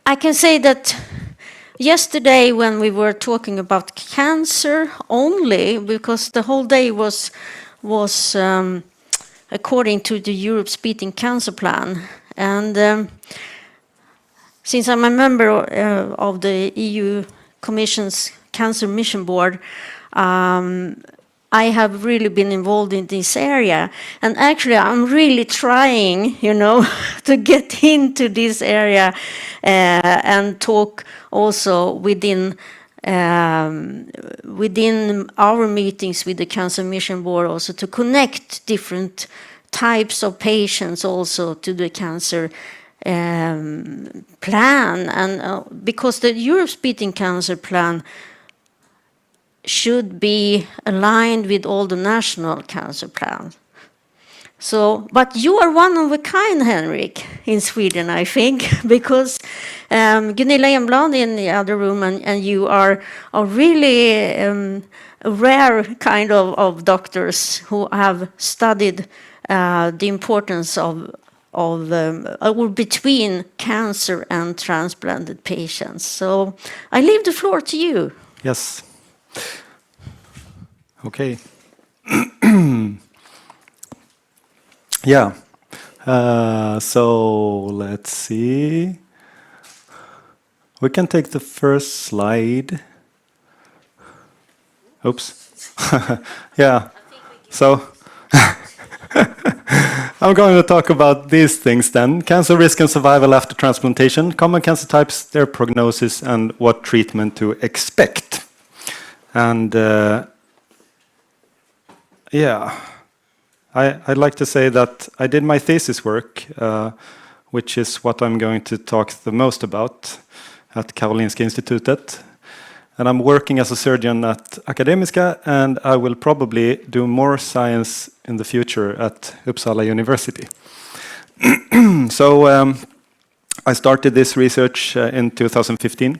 I can say that yesterday when we were talking about cancer only, because the whole day was according to the Europe's Beating Cancer Plan, and since I'm a member of the EU Commission's Cancer Mission Board, I have really been involved in this area, and actually I'm really trying, to get into this area and talk also within our meetings with the Cancer Mission Board, also to connect different types of patients also to the cancer plan, and because the Europe's Beating Cancer Plan should be aligned with all the national cancer plans. So, but you are one of a kind, Henrik, in Sweden, I think, because Gunilla Enblad in the other room and you are really a rare kind of doctors who have studied the importance of or between cancer and transplanted patients. So I leave the floor to you. Yes. Okay. Yeah. So let's see. We can take the first slide. Oops. Yeah. So I'm going to talk about these things then. Cancer risk and survival after transplantation, common cancer types, their prognosis, and what treatment to expect. And yeah, I'd like to say that I did my thesis work, which is what I'm going to talk the most about at Karolinska Institutet. And I'm working as a surgeon at Akademiska, and I will probably do more science in the future at Uppsala University. So I started this research in 2015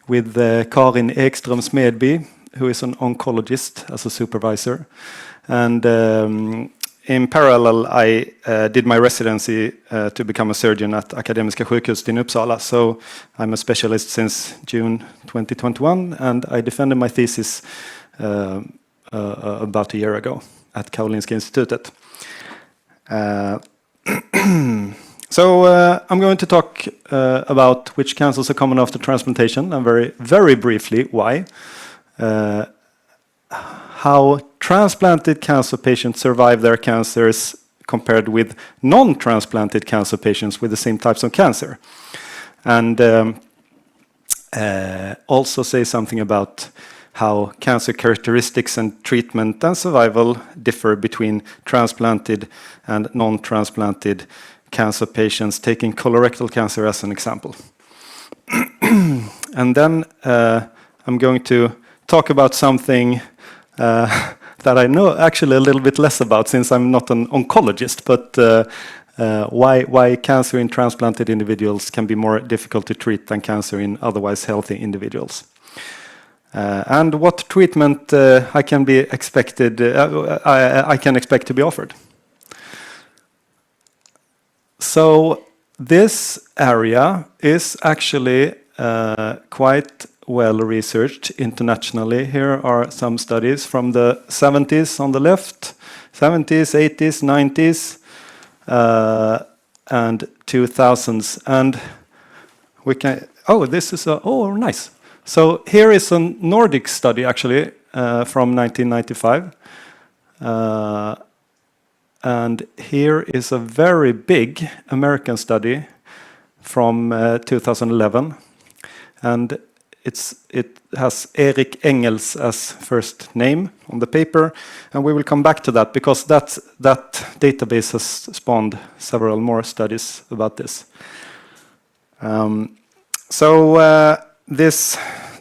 with Karin Ekström Smedby, who is an oncologist as a supervisor. And in parallel, I did my residency to become a surgeon at Akademiska sjukhuset in Uppsala. So I'm a specialist since June 2021, and I defended my thesis about a year ago at Karolinska Institutet. So I'm going to talk about which cancers are common after transplantation, and very, very briefly why. How transplanted cancer patients survive their cancers compared with non-transplanted cancer patients with the same types of cancer. And also say something about how cancer characteristics and treatment and survival differ between transplanted and non-transplanted cancer patients, taking colorectal cancer as an example. And then I'm going to talk about something that I know actually a little bit less about, since I'm not an oncologist, but why cancer in transplanted individuals can be more difficult to treat than cancer in otherwise healthy individuals. And what treatment I can expect to be offered. So this area is actually quite well researched internationally. Here are some studies from the 70s on the left, 70s, 80s, 90s, and 2000s. And we can, this is nice. So here is a Nordic study actually from 1995. And here is a very big American study from 2011. And it has Erik Engels as first name on the paper, and we will come back to that because that database has spawned several more studies about this.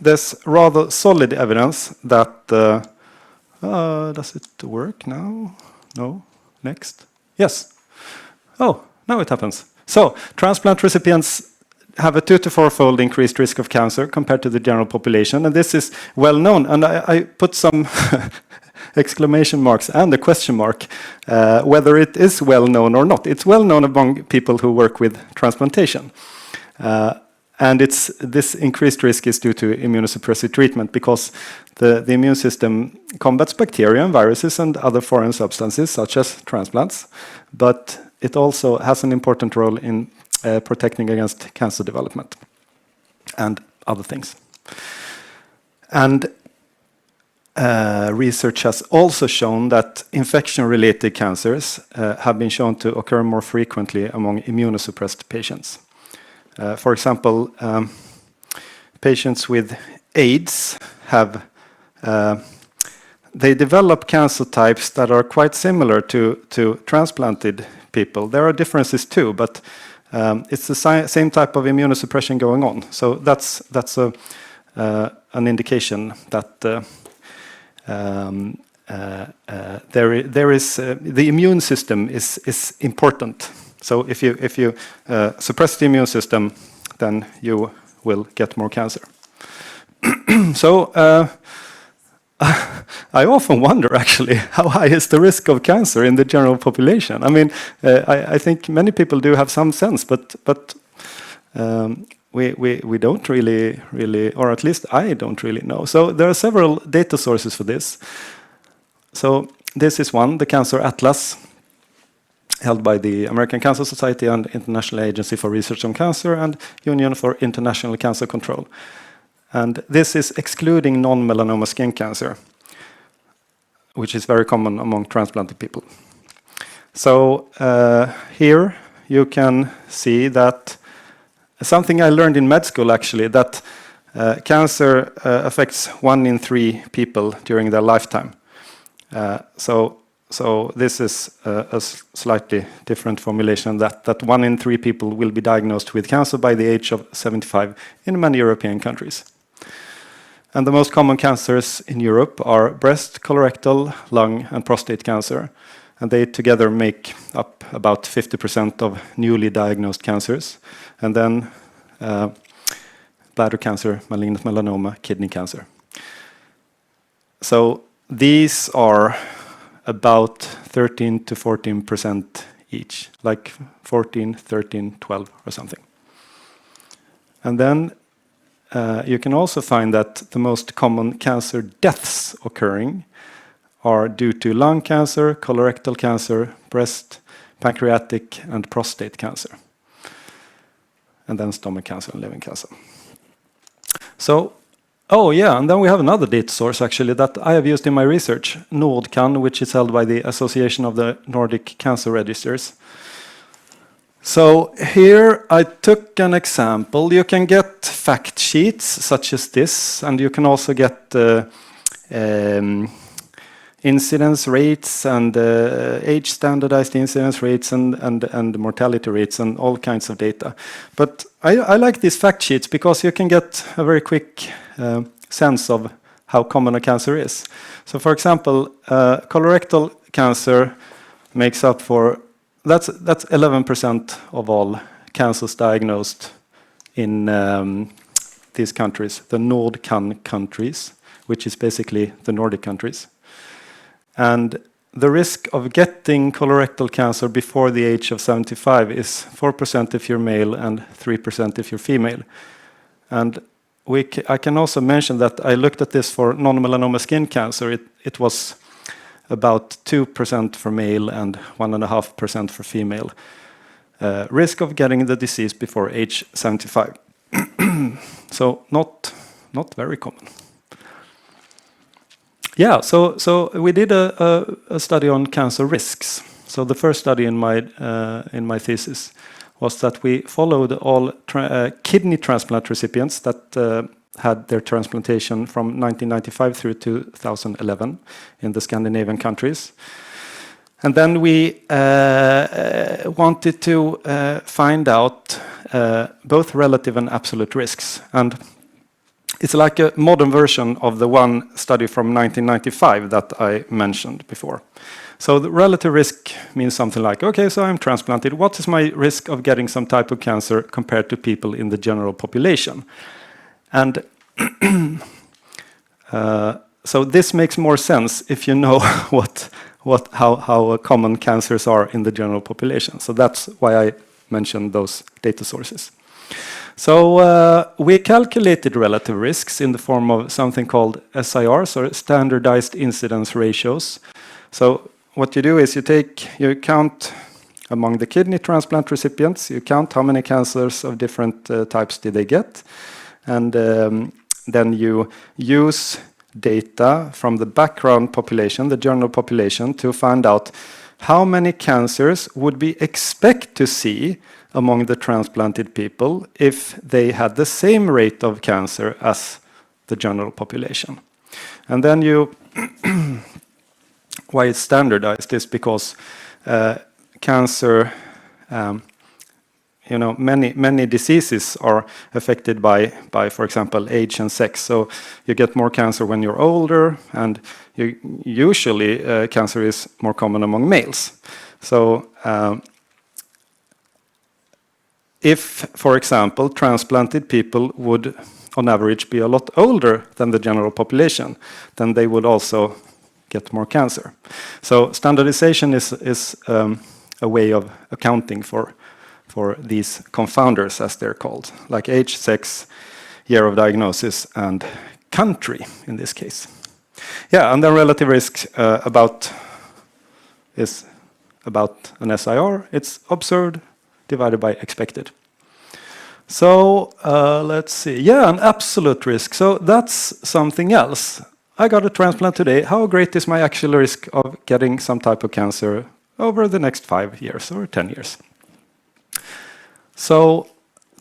There's rather solid evidence that does it work now? No. Next. Yes. Oh, now it happens. So transplant recipients have a 2- to 4-fold increased risk of cancer compared to the general population, and this is well known. And I put some exclamation marks and a question mark whether it is well known or not. It's well known among people who work with transplantation, And this increased risk is due to immunosuppressive treatment because the immune system combats bacteria and viruses and other foreign substances such as transplants, but it also has an important role in protecting against cancer development and other things. And research has also shown that infection-related cancers have been shown to occur more frequently among immunosuppressed patients. For example, patients with AIDS have they develop cancer types that are quite similar to transplanted people. There are differences too, but it's the same type of immunosuppression going on. So that's an indication that there is the immune system is important. So if you suppress the immune system, then you will get more cancer. So I often wonder, actually, how high is the risk of cancer in the general population? I mean, I think many people do have some sense, but we don't really, or at least I don't really know. So there are several data sources for this. So this is one, the Cancer Atlas, held by the American Cancer Society and International Agency for Research on Cancer and Union for International Cancer Control. And this is excluding non-melanoma skin cancer, which is very common among transplanted people. So here you can see that something I learned in med school, actually, that cancer affects 1 in 3 people during their lifetime. So this is a slightly different formulation that 1 in 3 people will be diagnosed with cancer by the age of 75 in many European countries. And the most common cancers in Europe are breast, colorectal, lung, and prostate cancer. And they together make up about 50% of newly diagnosed cancers. And then bladder cancer, malignant melanoma, kidney cancer. So these are about 13 to 14% each, like 14, 13, 12 or something. And then you can also find that the most common cancer deaths occurring are due to lung cancer, colorectal cancer, breast, pancreatic, and prostate cancer. And then stomach cancer and liver cancer. So, oh yeah, and then we have another data source actually that I have used in my research, någon, which is held by the Association of the Nordic Cancer Registers. So here I took an example. You can get fact sheets such as this, and you can also get incidence rates and age standardized incidence rates and mortality rates and all kinds of data. But I like these fact sheets because you can get a very quick sense of how common a cancer is. So for example, colorectal cancer makes up for, that's 11% of all cancers diagnosed in these countries, the någon countries, which is basically the Nordic countries. And the risk of getting colorectal cancer before the age of 75 is 4% if you're male and 3% if you're female. And I can also mention that I looked at this for non-melanoma skin cancer. It was about 2% for male and 1.5% for female. Risk of getting the disease before age 75. So not very common. Yeah, so we did a study on cancer risks. So the first study in my thesis was that we followed all kidney transplant recipients that had their transplantation from 1995 through 2011 in the Scandinavian countries. And then we wanted to find out both relative and absolute risks. And it's like a modern version of the one study from 1995 that I mentioned before. So the relative risk means something like, okay, so I'm transplanted. What is my risk of getting some type of cancer compared to people in the general population? And so this makes more sense if you know how common cancers are in the general population. So that's why I mentioned those data sources. So we calculated relative risks in the form of something called SIRs, or standardized incidence ratios. So what you do is you count among the kidney transplant recipients, you count how many cancers of different types did they get, and then you use data from the background population, the general population, to find out how many cancers would we expect to see among the transplanted people if they had the same rate of cancer as the general population. And then why it's standardized is because cancer, many diseases are affected by, for example, age and sex. So you get more cancer when you're older, and usually cancer is more common among males. So if, for example, transplanted people would, on average, be a lot older than the general population, then they would also get more cancer. So standardization is a way of accounting for these confounders, as they're called, like age, sex, year of diagnosis, and country in this case. Yeah, and then relative risk is about an SIR. It's observed divided by expected. So let's see. Yeah, an absolute risk. So that's something else. I got a transplant today. How great is my actual risk of getting some type of cancer over the next 5 years or 10 years? So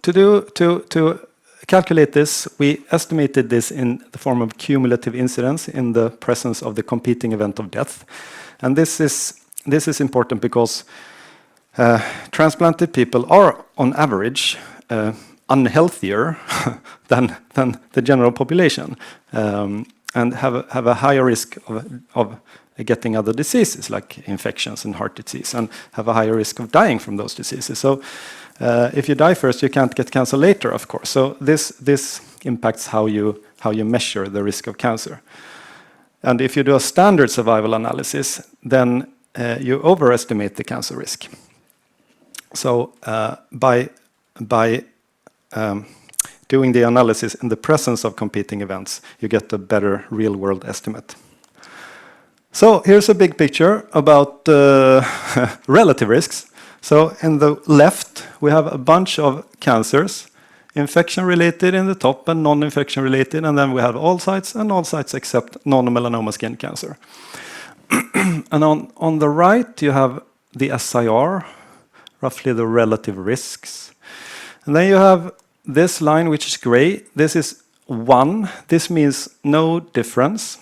to calculate this, we estimated this in the form of cumulative incidence in the presence of the competing event of death. And this is important because transplanted people are, on average, unhealthier than the general population, and have a higher risk of getting other diseases like infections and heart disease, and have a higher risk of dying from those diseases. So if you die first, you can't get cancer later, of course. So this impacts how you measure the risk of cancer. And if you do a standard survival analysis, then you overestimate the cancer risk. So by doing the analysis in the presence of competing events, you get a better real-world estimate. So here's a big picture about relative risks. So in the left, we have a bunch of cancers, infection-related in the top and non-infection-related, and then we have all sites except non-melanoma skin cancer. And on the right, you have the SIR, roughly the relative risks. And then you have this line, which is gray. This is 1. This means no difference.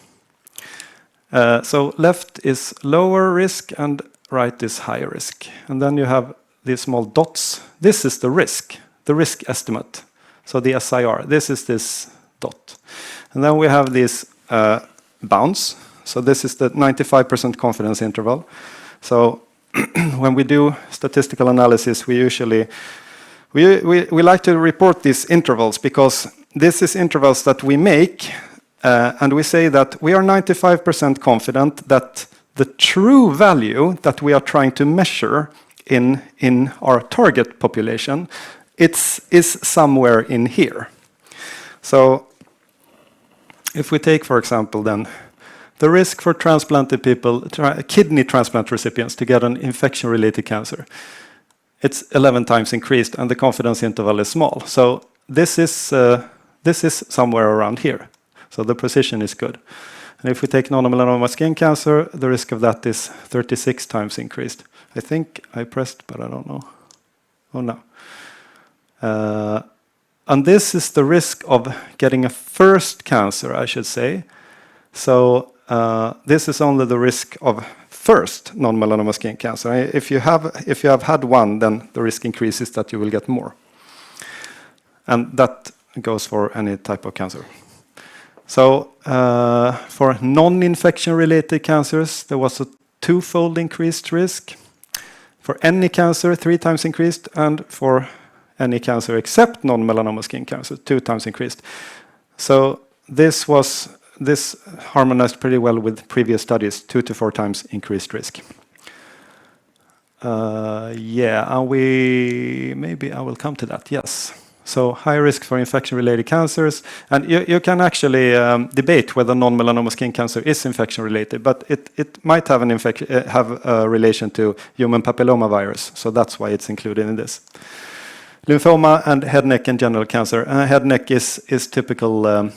So left is lower risk and right is higher risk. And then you have these small dots. This is the risk estimate. So the SIR, this is this dot. And then we have these bounds. So this is the 95% confidence interval. So when we do statistical analysis, we usually we like to report these intervals because this is intervals that we make, and we say that we are 95% confident that the true value that we are trying to measure in our target population is somewhere in here. So if we take, for example, then the risk for transplanted people, kidney transplant recipients, to get an infection-related cancer, it's 11 times increased, and the confidence interval is small. So this is somewhere around here. So the precision is good. And if we take non-melanoma skin cancer, the risk of that is 36 times increased. I think I pressed, but I don't know. Oh no. And this is the risk of getting a first cancer, I should say. So this is only the risk of first non-melanoma skin cancer. If you have had one, then the risk increases that you will get more. And that goes for any type of cancer. So for non-infection related cancers, there was a 2-fold increased risk. For any cancer, 3 times increased, and for any cancer except non-melanoma skin cancer, 2 times increased. So this harmonized pretty well with previous studies, 2 to 4 times increased risk. Yeah, and maybe I will come to that, yes. So high risk for infection-related cancers. And you can actually debate whether non-melanoma skin cancer is infection-related, but it might have have a relation to human papillomavirus. So that's why it's included in this. Lymphoma and head, neck, and genital cancer. Head, neck is typical,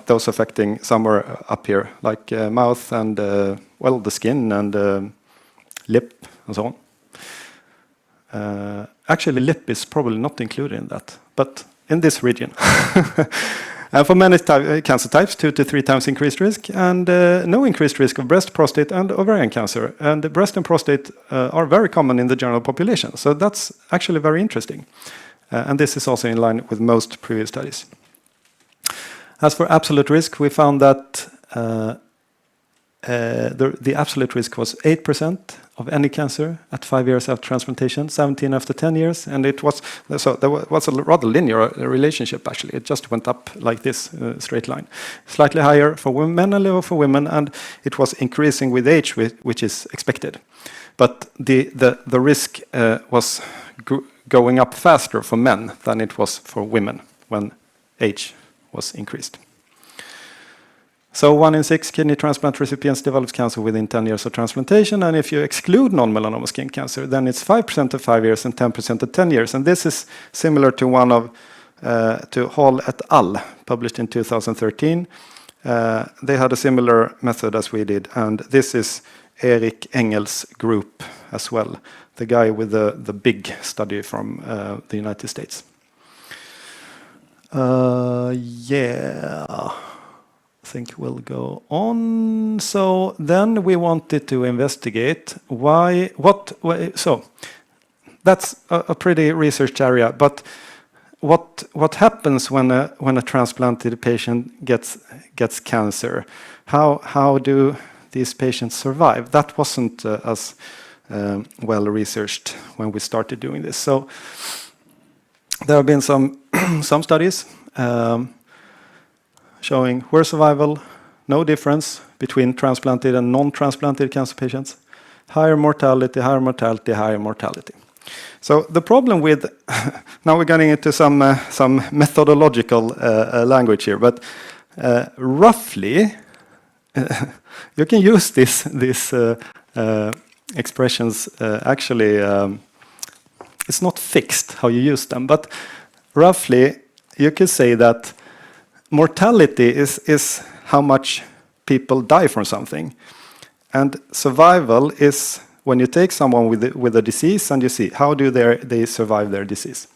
those affecting somewhere up here, like mouth and, the skin and lip and so on. Actually, lip is probably not included in that, but in this region. And for many cancer types, 2 to 3 times increased risk, and no increased risk of breast, prostate, and ovarian cancer. And the breast and prostate are very common in the general population, so that's actually very interesting. And this is also in line with most previous studies. As for absolute risk, we found that the absolute risk was 8% of any cancer at 5 years after transplantation, 17 after 10 years, and there was a rather linear relationship actually. It just went up like this, straight line. Slightly higher for men and lower for women, and it was increasing with age, which is expected. But the risk was going up faster for men than it was for women when age was increased. So 1 in 6 kidney transplant recipients develops cancer within 10 years of transplantation, and if you exclude non-melanoma skin cancer, then it's 5% at 5 years and 10% at 10 years. And this is similar to one of to Hall et al., published in 2013. They had a similar method as we did, and this is Erik Engel's group as well, the guy with the big study from the United States. I think we'll go on. So then we wanted to investigate so that's a pretty research area, but what happens when a transplanted patient gets cancer? How do these patients survive? That wasn't as well researched when we started doing this. So there have been some studies showing poor survival, no difference between transplanted and non-transplanted cancer patients, higher mortality, higher mortality, higher mortality. So the problem with, now we're getting into some methodological language here, but roughly, you can use these expressions. Actually, it's not fixed how you use them, but roughly you could say that mortality is how much people die from something, and survival is when you take someone with a disease and you see how do they survive their disease.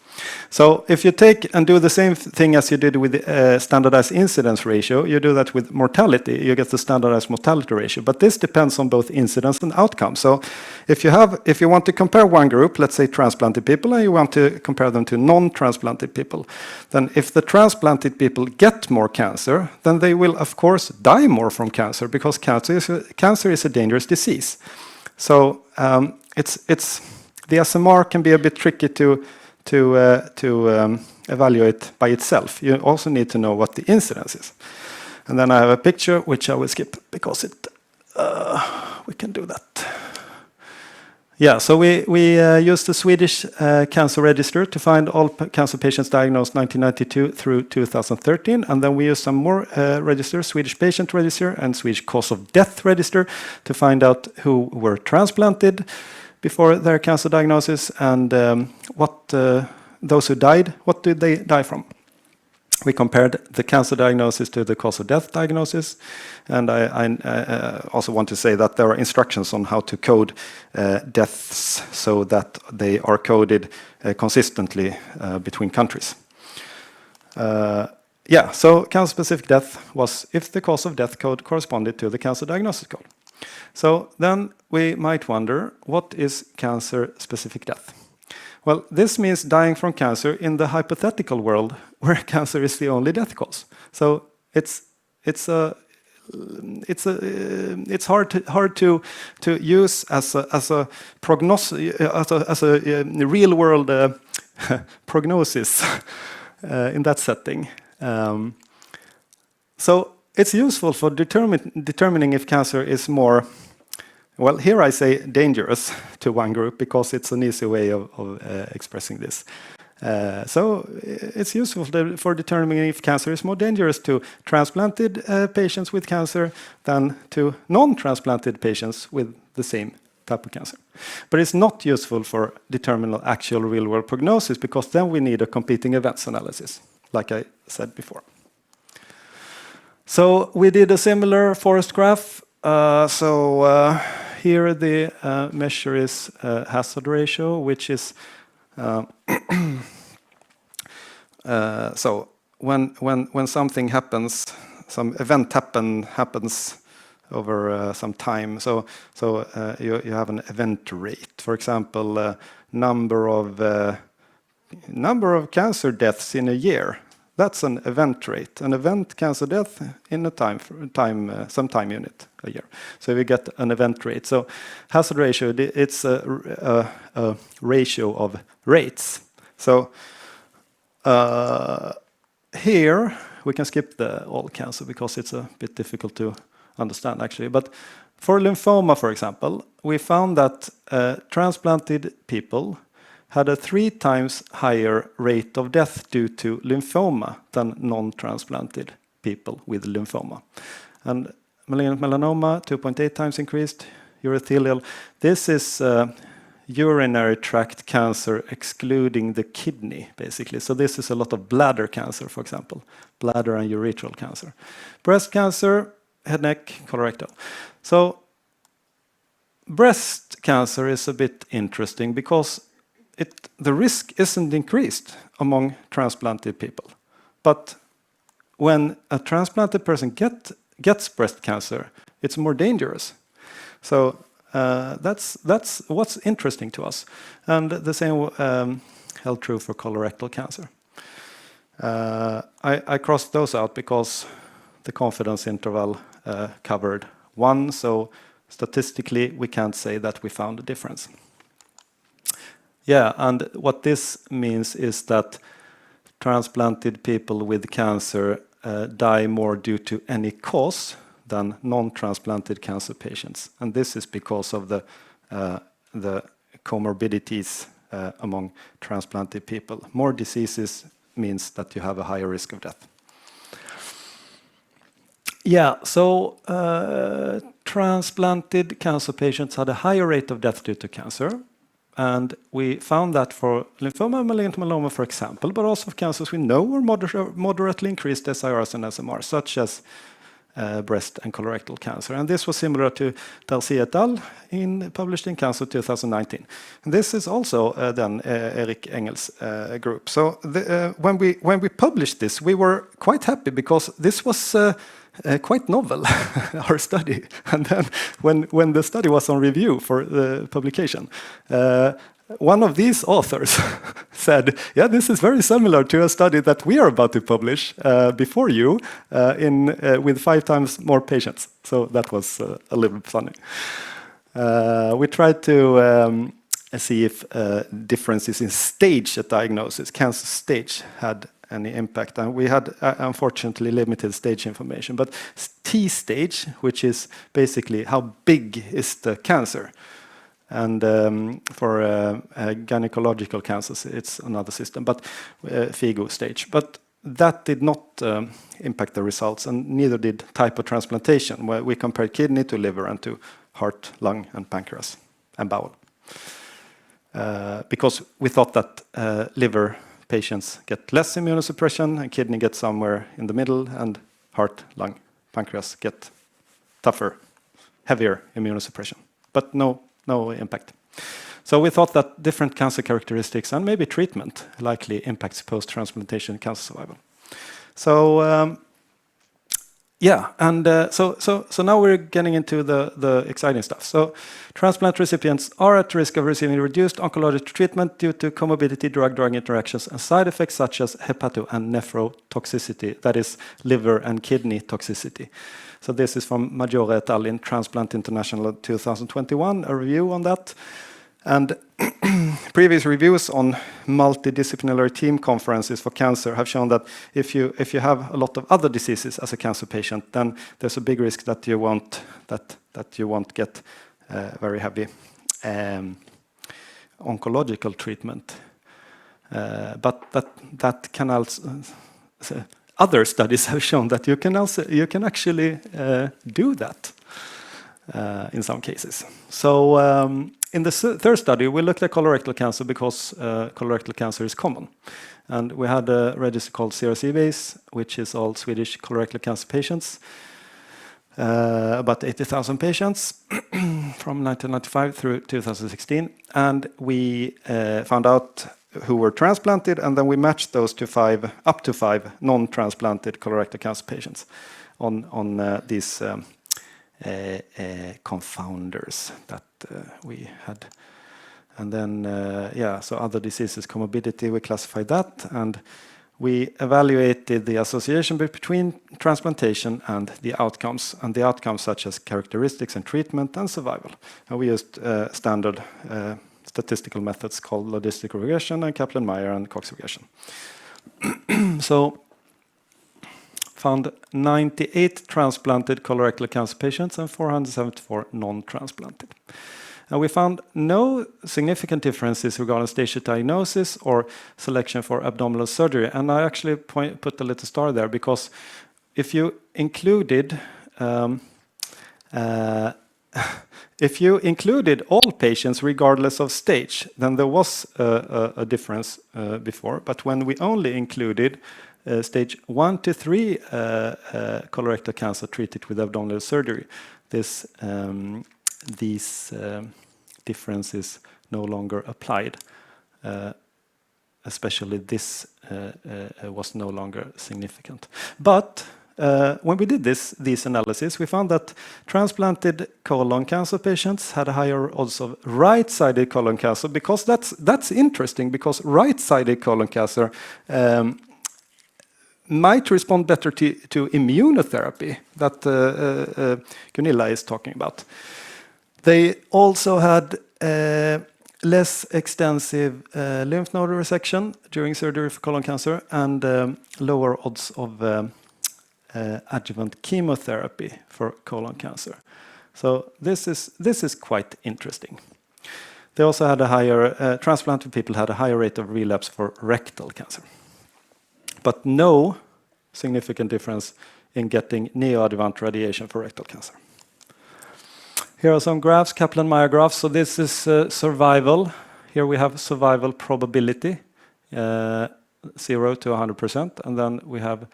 So if you take and do the same thing as you did with the standardized incidence ratio, you do that with mortality, you get the standardized mortality ratio. But this depends on both incidence and outcome. So if you want to compare one group, let's say transplanted people, and you want to compare them to non-transplanted people, then if the transplanted people get more cancer, then they will of course die more from cancer, because cancer is a dangerous disease. So the SMR can be a bit tricky to evaluate by itself. You also need to know what the incidence is. And then I have a picture which I will skip because we can do that. Yeah, so we used the Swedish cancer register to find all cancer patients diagnosed 1992 through 2013, and then we used some more registers, Swedish patient register and Swedish cause of death register, to find out who were transplanted before their cancer diagnosis, and those who died, what did they die from? We compared the cancer diagnosis to the cause of death diagnosis, and I also want to say that there are instructions on how to code deaths so that they are coded consistently between countries. So cancer-specific death was if the cause of death code corresponded to the cancer diagnosis code. So then we might wonder, what is cancer-specific death? Well, this means dying from cancer in the hypothetical world where cancer is the only death cause. So it's hard to use as a prognosis, as a real world prognosis in that setting. So it's useful for determining if cancer is more, well, here I say dangerous to one group because it's an easy way of expressing this. So it's useful for determining if cancer is more dangerous to transplanted patients with cancer than to non-transplanted patients with the same type of cancer. But it's not useful for determining actual real-world prognosis, because then we need a competing events analysis, like I said before. So we did a similar forest graph. Here the measure is hazard ratio, which is so when something happens, some event happens over some time. So you have an event rate. For example, number of cancer deaths in a year. That's an event rate. An event cancer death in a some time unit a year. So we get an event rate. So hazard ratio, it's a ratio of rates. So here we can skip all cancer because it's a bit difficult to understand actually. But for lymphoma, for example, we found that transplanted people had a 3 times higher rate of death due to lymphoma than non-transplanted people with lymphoma. And malignant melanoma, 2.8 times increased. Urothelial, this is urinary tract cancer excluding the kidney, basically. So this is a lot of bladder cancer, for example, bladder and urethral cancer. Breast cancer, head, neck, colorectal. So breast cancer is a bit interesting because the risk isn't increased among transplanted people. But when a transplanted person gets breast cancer, it's more dangerous. So that's what's interesting to us. And the same held true for colorectal cancer. I crossed those out because the confidence interval covered 1, so statistically we can't say that we found a difference. Yeah, and what this means is that transplanted people with cancer die more due to any cause than non-transplanted cancer patients. And this is because of the comorbidities among transplanted people. More diseases means that you have a higher risk of death. Yeah, so transplanted cancer patients had a higher rate of death due to cancer. And we found that for lymphoma and malignant melanoma, for example, but also for cancers we know were moderately increased SIRs and SMRs, such as breast and colorectal cancer. And this was similar to Darcy et al. Published in Cancer 2019. And this is also then Erik Engel's group. So when we published this, we were quite happy because this was quite novel, our study. And then when the study was on review for the publication, one of these authors said, yeah, this is very similar to a study that we are about to publish before you with 5 times more patients. So that was a little bit funny. We tried to see if differences in stage at diagnosis, cancer stage, had any impact. And we had, unfortunately, limited stage information. But T stage, which is basically how big is the cancer. And for gynecological cancers, it's another system, but FIGO stage. But that did not impact the results, and neither did type of transplantation, where we compared kidney to liver and to heart, lung, and pancreas, and bowel. Because we thought that liver patients get less immunosuppression, and kidney gets somewhere in the middle, and heart, lung, pancreas get tougher, heavier immunosuppression, but no impact. So we thought that different cancer characteristics and maybe treatment likely impacts post-transplantation cancer survival. So yeah, and so now we're getting into the exciting stuff. So transplant recipients are at risk of receiving reduced oncologic treatment due to comorbidity, drug-drug interactions, and side effects such as hepato and nephrotoxicity, that is liver and kidney toxicity. So this is from Maggiore et al. In Transplant International 2021, a review on that. And previous reviews on multidisciplinary team conferences for cancer have shown that if you have a lot of other diseases as a cancer patient, then there's a big risk that you won't get very heavy oncological treatment. But that can also other studies have shown that you can actually do that in some cases. So in the third study, we looked at colorectal cancer because colorectal cancer is common. And we had a register called CRC-base, which is all Swedish colorectal cancer patients, about 80,000 patients from 1995 through 2016. And we found out who were transplanted, and then we matched those to up to five non-transplanted colorectal cancer patients on these confounders that we had. And then, so other diseases, comorbidity, we classified that, and we evaluated the association between transplantation and the outcomes such as characteristics and treatment and survival. And we used standard statistical methods called logistic regression and Kaplan-Meier and Cox regression. So, found 98 transplanted colorectal cancer patients and 474 non-transplanted. And we found no significant differences regarding stage of diagnosis or selection for abdominal surgery. And I actually put a little star there because if you included all patients regardless of stage, then there was a difference before. But when we only included stage 1 to 3 colorectal cancer treated with abdominal surgery, these differences no longer applied. Especially this was no longer significant. But when we did these analyses, we found that transplanted colon cancer patients had a higher odds of right-sided colon cancer, because that's interesting, because right-sided colon cancer might respond better to immunotherapy that Gunilla is talking about. They also had less extensive lymph node resection during surgery for colon cancer and lower odds of adjuvant chemotherapy for colon cancer. So this is quite interesting. They also had a higher, transplanted people had a higher rate of relapse for rectal cancer. But no significant difference in getting neoadjuvant radiation for rectal cancer. Here are some graphs, Kaplan-Meier graphs. So this is survival. Here we have survival probability, 0 to 100%. And then we have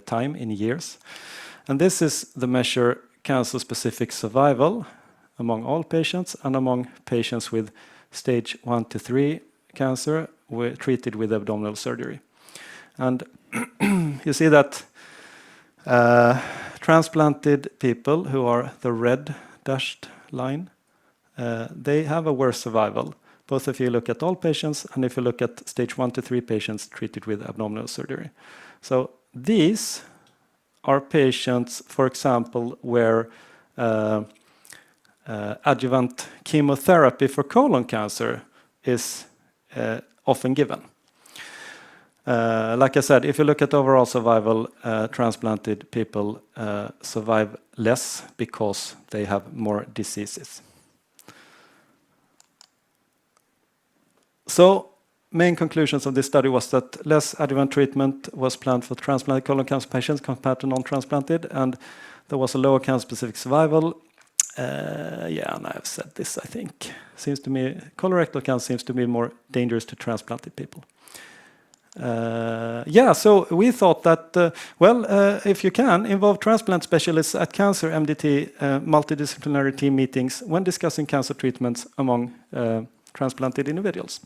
time in years. And this is the measure cancer-specific survival among all patients and among patients with stage 1 to 3 cancer treated with abdominal surgery. And you see that transplanted people, who are the red dashed line, they have a worse survival, both if you look at all patients and if you look at stage 1 to 3 patients treated with abdominal surgery. So these are patients, for example, where adjuvant chemotherapy for colon cancer is often given. Like I said, if you look at overall survival, transplanted people survive less because they have more diseases. So, main conclusions of this study was that less adjuvant treatment was planned for transplanted colon cancer patients compared to non-transplanted, and there was a lower cancer-specific survival. And I've said this, I think. Seems to me, colorectal cancer seems to be more dangerous to transplanted people. So we thought that, if you can, involve transplant specialists at cancer MDT multidisciplinary team meetings when discussing cancer treatments among transplanted individuals.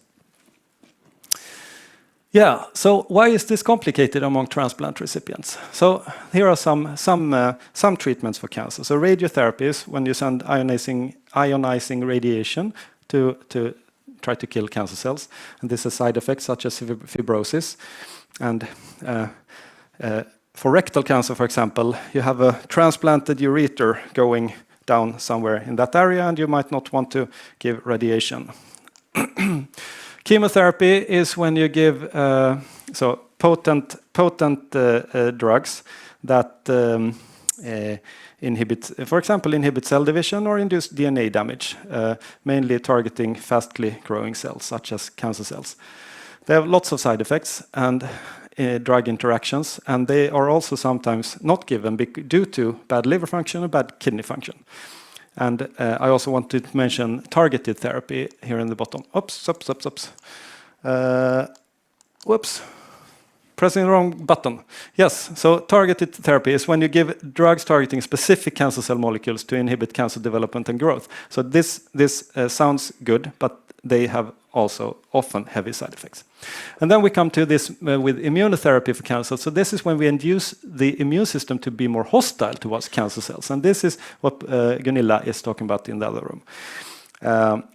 So why is this complicated among transplant recipients? So here are some treatments for cancer. So radiotherapy is when you send ionizing radiation to try to kill cancer cells, and this has side effects such as fibrosis. And for rectal cancer, for example, you have a transplanted ureter going down somewhere in that area, and you might not want to give radiation. Chemotherapy is when you give potent drugs that for example, inhibit cell division or induce DNA damage, mainly targeting fastly growing cells, such as cancer cells. They have lots of side effects and drug interactions, and they are also sometimes not given due to bad liver function or bad kidney function. And I also want to mention targeted therapy here in the bottom. Oops. Whoops. Pressing the wrong button. Yes, so targeted therapy is when you give drugs targeting specific cancer cell molecules to inhibit cancer development and growth. So this sounds good, but they have also often heavy side effects. And then we come to this with immunotherapy for cancer. So this is when we induce the immune system to be more hostile towards cancer cells. And this is what Gunilla is talking about in the other room.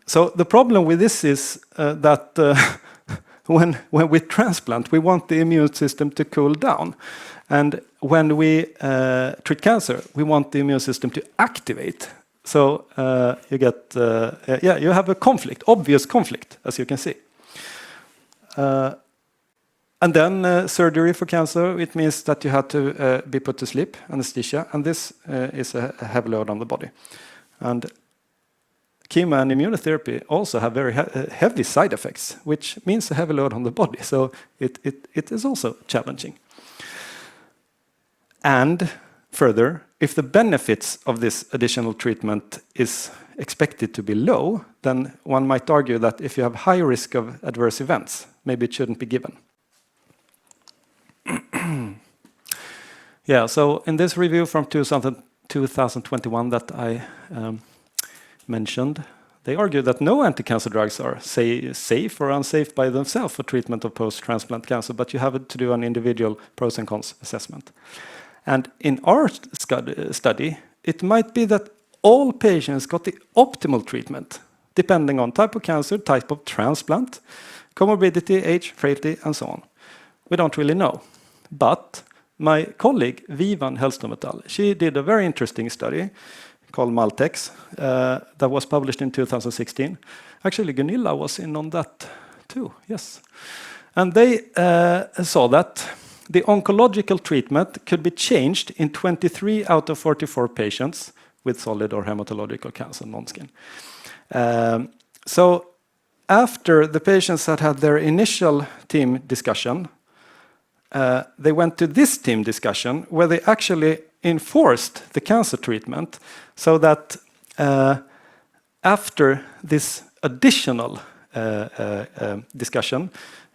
So the problem with this is that when we transplant, we want the immune system to cool down. And when we treat cancer, we want the immune system to activate. So you get, you have a conflict, obvious conflict, as you can see. And then surgery for cancer, it means that you have to be put to sleep, anesthesia, and this is a heavy load on the body. And chemo and immunotherapy also have very heavy side effects, which means a heavy load on the body. So it is also challenging. And further, if the benefits of this additional treatment is expected to be low, then one might argue that if you have high risk of adverse events, maybe it shouldn't be given. Yeah, so in this review from 2021 that I mentioned, they argue that no anti-cancer drugs are safe or unsafe by themselves for treatment of post-transplant cancer, but you have to do an individual pros and cons assessment. And in our study, it might be that all patients got the optimal treatment, depending on type of cancer, type of transplant, comorbidity, age, frailty, and so on. We don't really know. But my colleague, Vivan Hellström et al., she did a very interesting study called Maltex that was published in 2016. Actually, Gunilla was in on that too, yes. And they saw that the oncological treatment could be changed in 23 out of 44 patients with solid or hematological cancer, non-skin. So after the patients had their initial team discussion, they went to this team discussion where they actually enforced the cancer treatment so that after this additional discussion,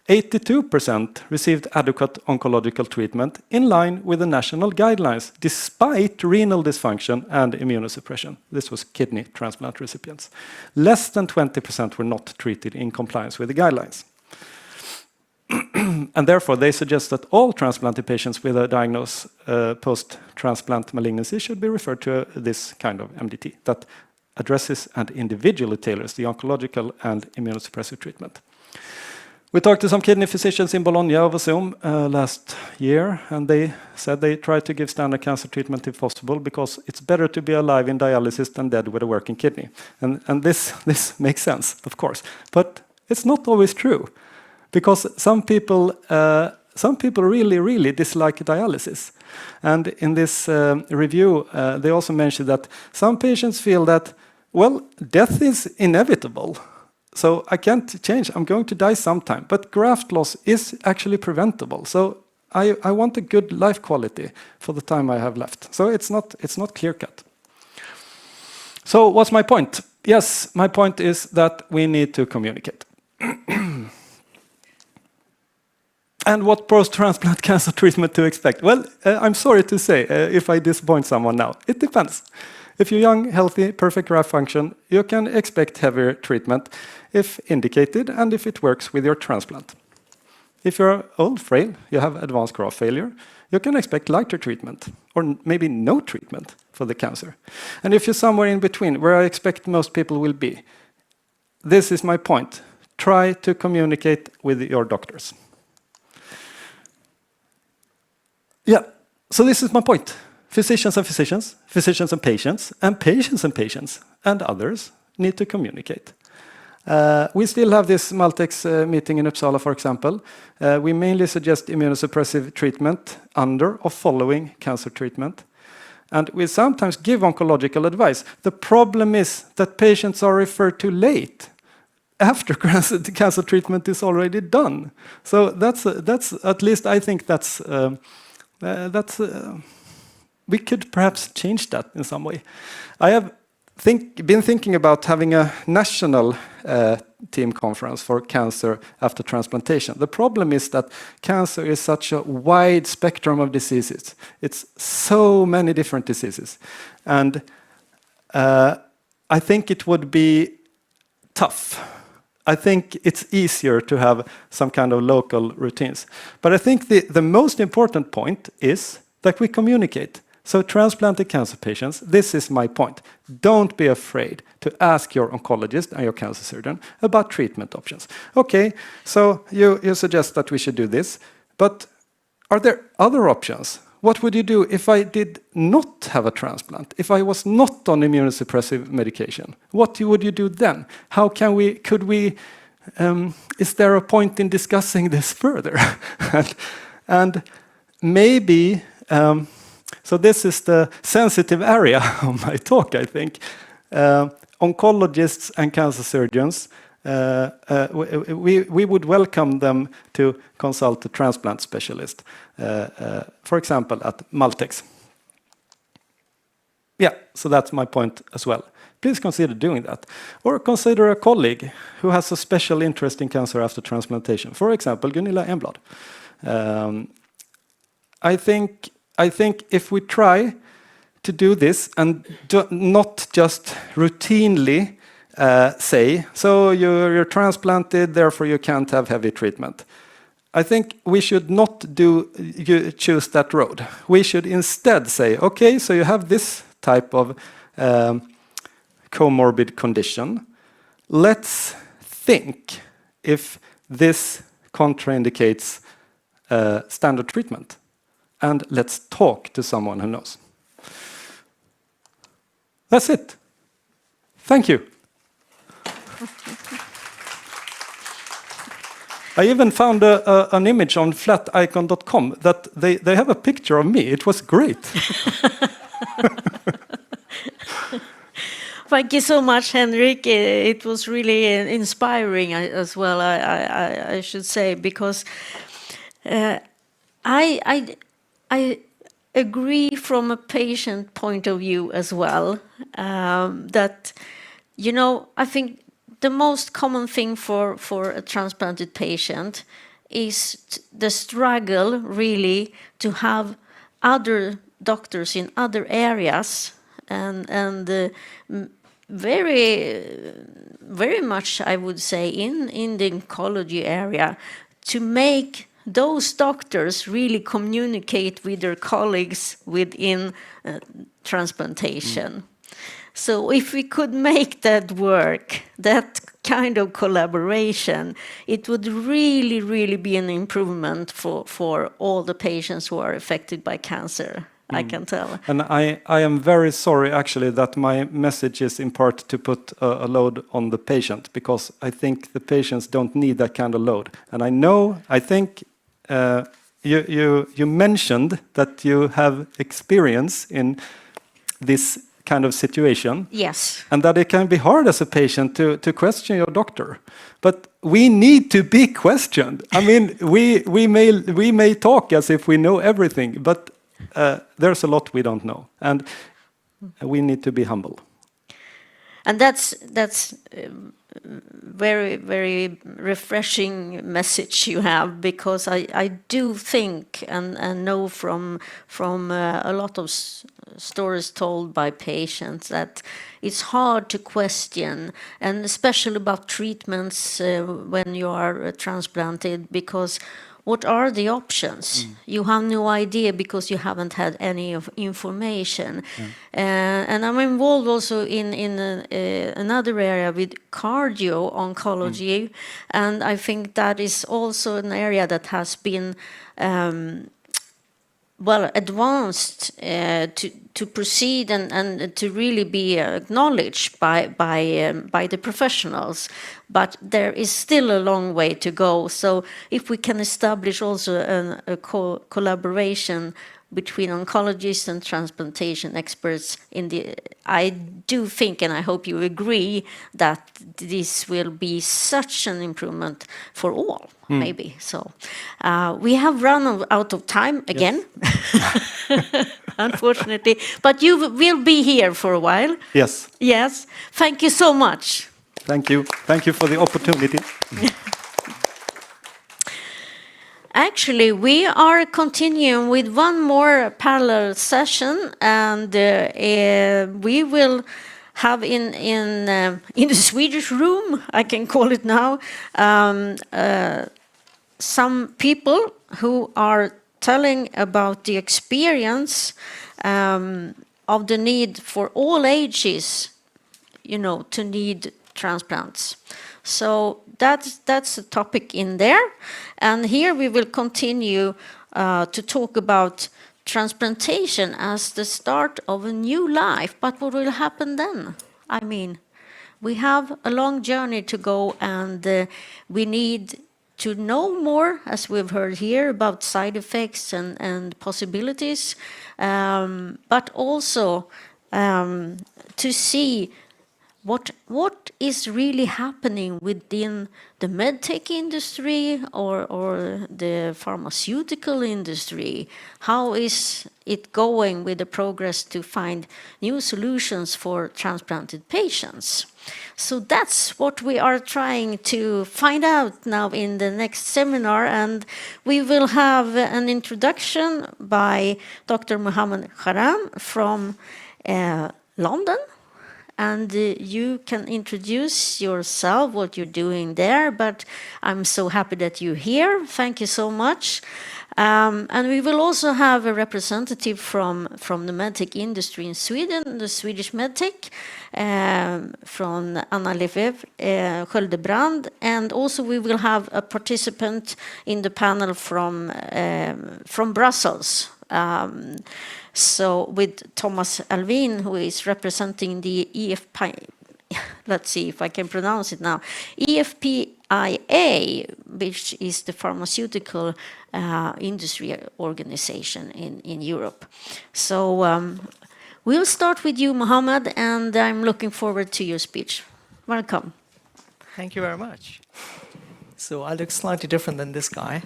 82% received adequate oncological treatment in line with the national guidelines, despite renal dysfunction and immunosuppression. This was kidney transplant recipients. Less than 20% were not treated in compliance with the guidelines. And therefore, they suggest that all transplanted patients with a diagnosed post-transplant malignancy should be referred to this kind of MDT that addresses and individually tailors the oncological and immunosuppressive treatment. We talked to some kidney physicians in Bologna over Zoom last year, and they said they try to give standard cancer treatment if possible because it's better to be alive in dialysis than dead with a working kidney. And this makes sense, of course, but it's not always true because some people really dislike dialysis. And in this review, they also mentioned that some patients feel that, well, death is inevitable. So I can't change, I'm going to die sometime. But graft loss is actually preventable. So I want a good life quality for the time I have left. So it's not clear-cut. So what's my point? Yes, my point is that we need to communicate. And what post-transplant cancer treatment to expect? Well, I'm sorry to say, if I disappoint someone now, it depends. If you're young, healthy, perfect graft function, you can expect heavier treatment if indicated and if it works with your transplant. If you're old, frail, you have advanced graft failure, you can expect lighter treatment or maybe no treatment for the cancer. And if you're somewhere in between, where I expect most people will be, this is my point. Try to communicate with your doctors. Yeah, so this is my point. Physicians and physicians, physicians and patients, and others need to communicate. We still have this Maltex meeting in Uppsala, for example. We mainly suggest immunosuppressive treatment under or following cancer treatment. And we sometimes give oncological advice. The problem is that patients are referred to late, after the cancer treatment is already done. So that's at least I think we could perhaps change that in some way. I have been thinking about having a national team conference for cancer after transplantation. The problem is that cancer is such a wide spectrum of diseases. It's so many different diseases. And I think it would be tough. I think it's easier to have some kind of local routines. But I think the most important point is that we communicate. So transplanted cancer patients, this is my point. Don't be afraid to ask your oncologist and your cancer surgeon about treatment options. Okay, so you suggest that we should do this, but are there other options? What would you do if I did not have a transplant? If I was not on immunosuppressive medication? What would you do then? How can we, is there a point in discussing this further? and maybe, so this is the sensitive area of my talk, I think. Oncologists and cancer surgeons, we would welcome them to consult a transplant specialist, for example, at Maltex. Yeah, so that's my point as well. Please consider doing that. Or consider a colleague who has a special interest in cancer after transplantation. For example, Gunilla Enblad. I think if we try to do this and not just routinely say, so you're transplanted, therefore you can't have heavy treatment. I think we should not choose that road. We should instead say, okay, so you have this type of comorbid condition. Let's think if this contraindicates standard treatment. And let's talk to someone who knows. That's it. Thank you. I even found an image on flaticon.com that they have a picture of me. It was great. Thank you so much, Henrik. It was really inspiring as well, I should say, because I agree from a patient point of view as well, that, I think the most common thing for a transplanted patient is the struggle really to have other doctors in other areas and very much, I would say, in the oncology area, to make those doctors really communicate with their colleagues within transplantation. So if we could make that work, that kind of collaboration, it would really, really be an improvement for all the patients who are affected by cancer, I can tell. And I am very sorry, actually, that my message is in part to put a load on the patient, because I think the patients don't need that kind of load. And I think you mentioned that you have experience in this kind of situation. Yes. And that it can be hard as a patient to question your doctor. But we need to be questioned. I mean, we may talk as if we know everything, but there's a lot we don't know. And we need to be humble. And that's very, very refreshing message you have, because I do think and know from a lot of stories told by patients that it's hard to question, and especially about treatments when you are transplanted, because what are the options? You have no idea because you haven't had any of information. And I'm involved also in another area with cardio oncology, and I think that is also an area that has been advanced to proceed and to really be acknowledged by the professionals, but there is still a long way to go. So if we can establish also a collaboration between oncologists and transplantation experts I do think, and I hope you agree, that this will be such an improvement for all, maybe. So we have run out of time again, unfortunately, but you will be here for a while. Yes. Yes. Thank you so much. Thank you. Thank you for the opportunity. Actually, we are continuing with one more parallel session, and we will have in the Swedish room, I can call it now, some people who are telling about the experience of the need for all ages, to need transplants. So that's a topic in there. And here we will continue to talk about transplantation as the start of a new life. But what will happen then? I mean, we have a long journey to go, and we need to know more, as we've heard here, about side effects and possibilities, but also to see what is really happening within the medtech industry or the pharmaceutical industry. How is it going with the progress to find new solutions for transplanted patients? So that's what we are trying to find out now in the next seminar, and we will have an introduction by Dr. Mohammed Haram from London. And you can introduce yourself, what you're doing there, but I'm so happy that you're here. Thank you so much. And we will also have a representative from the medtech industry in Sweden, the Swedish medtech, from Anna Lefebvre Sköldebrand. And also we will have a participant in the panel from Brussels. So with Thomas Alvin, who is representing the EFP, let's see if I can pronounce it now, EFPIA, which is the pharmaceutical industry organization in Europe. So we'll start with you, Mohammed, and I'm looking forward to your speech. Welcome. Thank you very much. So I look slightly different than this guy.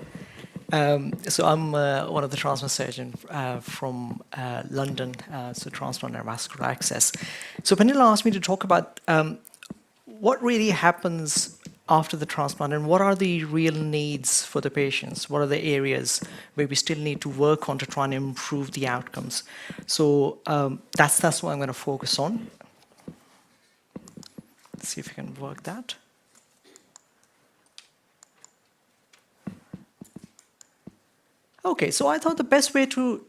So I'm one of the transplant surgeons from London, so transplant and vascular access. So Pernilla asked me to talk about what really happens after the transplant and what are the real needs for the patients? What are the areas where we still need to work on to try and improve the outcomes? So that's what I'm going to focus on. Let's see if we can work that. Okay, so I thought the best way to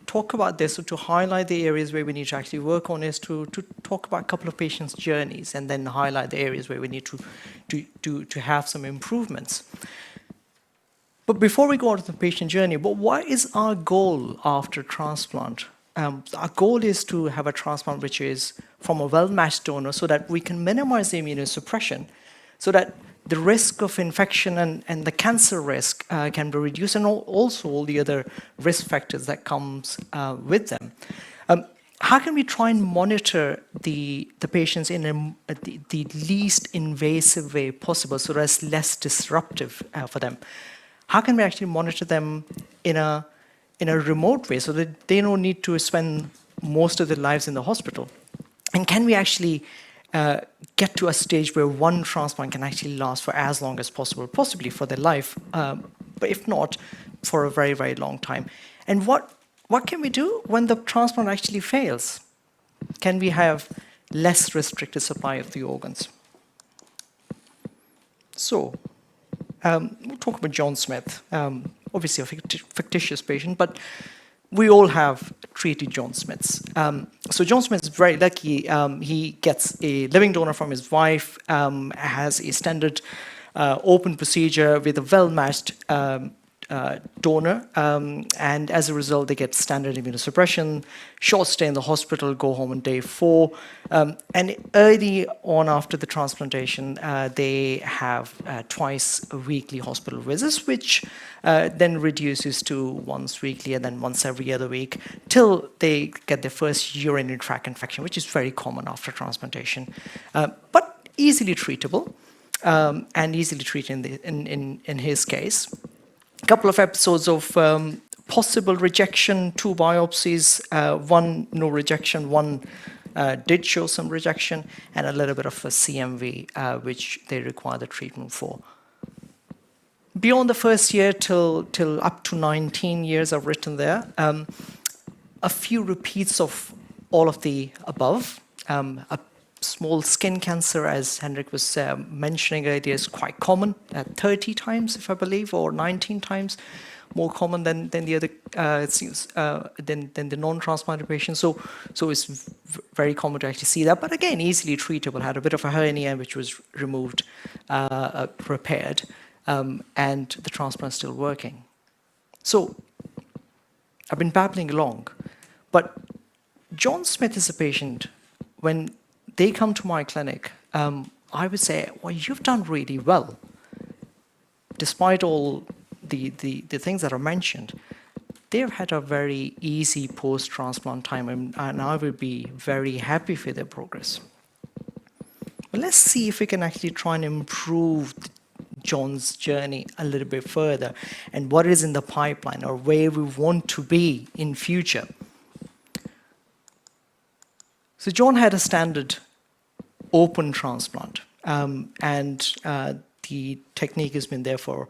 talk about this or to highlight the areas where we need to actually work on is to talk about a couple of patients' journeys and then highlight the areas where we need to have some improvements. But before we go on to the patient journey, but what is our goal after transplant? Our goal is to have a transplant which is from a well-matched donor so that we can minimize the immunosuppression, so that the risk of infection and the cancer risk can be reduced, and also all the other risk factors that comes with them. How can we try and monitor the patients in the least invasive way possible so that it's less disruptive for them? How can we actually monitor them in a remote way so that they don't need to spend most of their lives in the hospital? And can we actually get to a stage where one transplant can actually last for as long as possible, possibly for their life, but if not, for a very, very long time? And what can we do when the transplant actually fails? Can we have less restricted supply of the organs? So, we'll talk about John Smith, obviously a fictitious patient, but we all have treated John Smiths. So John Smith is very lucky. He gets a living donor from his wife, has a standard open procedure with a well-matched donor, and as a result, they get standard immunosuppression, short stay in the hospital, go home on day 4. And early on after the transplantation, they have twice weekly hospital visits, which then reduces to once weekly and then once every other week till they get their first urinary tract infection, which is very common after transplantation, but easily treatable. And easily treated in his case. A couple of episodes of possible rejection, 2 biopsies, 1 no rejection, 1 did show some rejection, and a little bit of a CMV, which they require the treatment for. Beyond the first year till up to 19 years, I've written there, a few repeats of all of the above. A small skin cancer, as Henrik was mentioning earlier, is quite common, 30 times, if I believe, or 19 times more common than the other, it seems, than the non-transplanted patients. So it's very common to actually see that. But again, easily treatable. Had a bit of a hernia, which was removed, repaired, and the transplant's still working. So I've been babbling along, but John Smith is a patient. When they come to my clinic, I would say, well, you've done really well. Despite all the things that are mentioned, they've had a very easy post-transplant time, and I would be very happy for their progress. But let's see if we can actually try and improve John's journey a little bit further, and what is in the pipeline, or where we want to be in future. So John had a standard open transplant, and the technique has been there for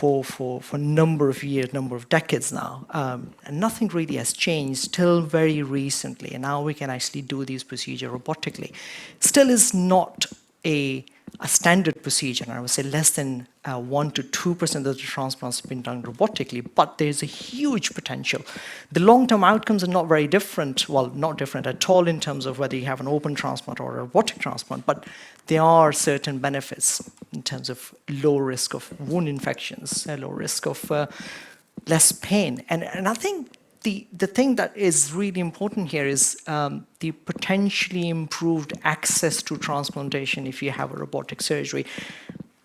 a number of years, number of decades now, and nothing really has changed till very recently, and now we can actually do these procedures robotically. Still is not a standard procedure, and I would say less than 1 to 2% of the transplants have been done robotically, but there's a huge potential. The long-term outcomes are not very different, well, not different at all in terms of whether you have an open transplant or a robotic transplant, but there are certain benefits in terms of low risk of wound infections, low risk of less pain. And I think the thing that is really important here is the potentially improved access to transplantation if you have a robotic surgery.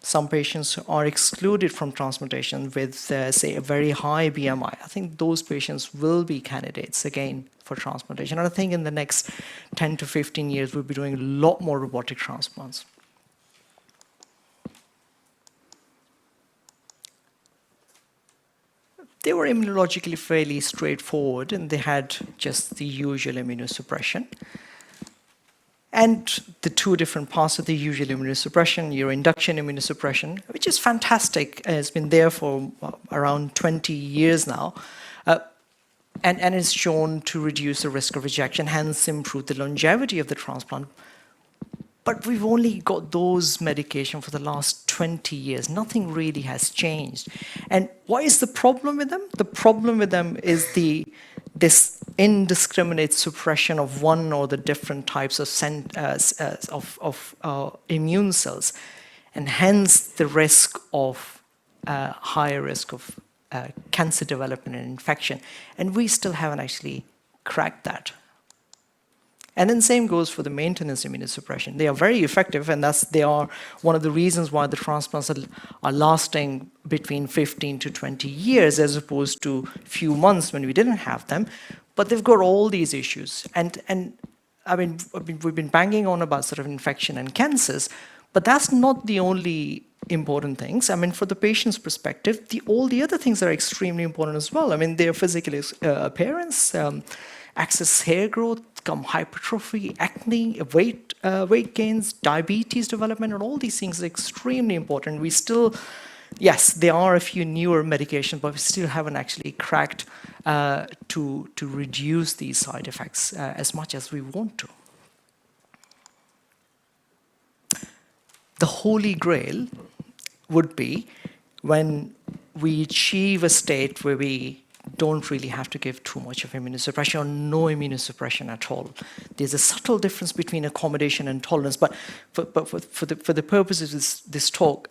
Some patients are excluded from transplantation with, say, a very high BMI. I think those patients will be candidates, again, for transplantation. And I think in the next 10 to 15 years, we'll be doing a lot more robotic transplants. They were immunologically fairly straightforward, and they had just the usual immunosuppression. And the 2 different parts of the usual immunosuppression, your induction immunosuppression, which is fantastic, has been there for around 20 years now, and is shown to reduce the risk of rejection, hence improve the longevity of the transplant. But we've only got those medications for the last 20 years. Nothing really has changed. And what is the problem with them? The problem with them is this indiscriminate suppression of one or the different types of immune cells, and hence the risk of higher risk of cancer development and infection. And we still haven't actually cracked that. And then same goes for the maintenance immunosuppression. They are very effective, and they are one of the reasons why the transplants are lasting between 15 to 20 years as opposed to few months when we didn't have them. But they've got all these issues. And I mean, we've been banging on about sort of infection and cancers, but that's not the only important things. I mean, for the patient's perspective, all the other things are extremely important as well. I mean, their physical appearance, excess hair growth, hypertrophy, acne, weight gains, diabetes development, and all these things are extremely important. We still, yes, there are a few newer medications, but we still haven't actually cracked to reduce these side effects as much as we want to. The holy grail would be when we achieve a state where we don't really have to give too much of immunosuppression or no immunosuppression at all. There's a subtle difference between accommodation and tolerance, but for the purposes of this talk,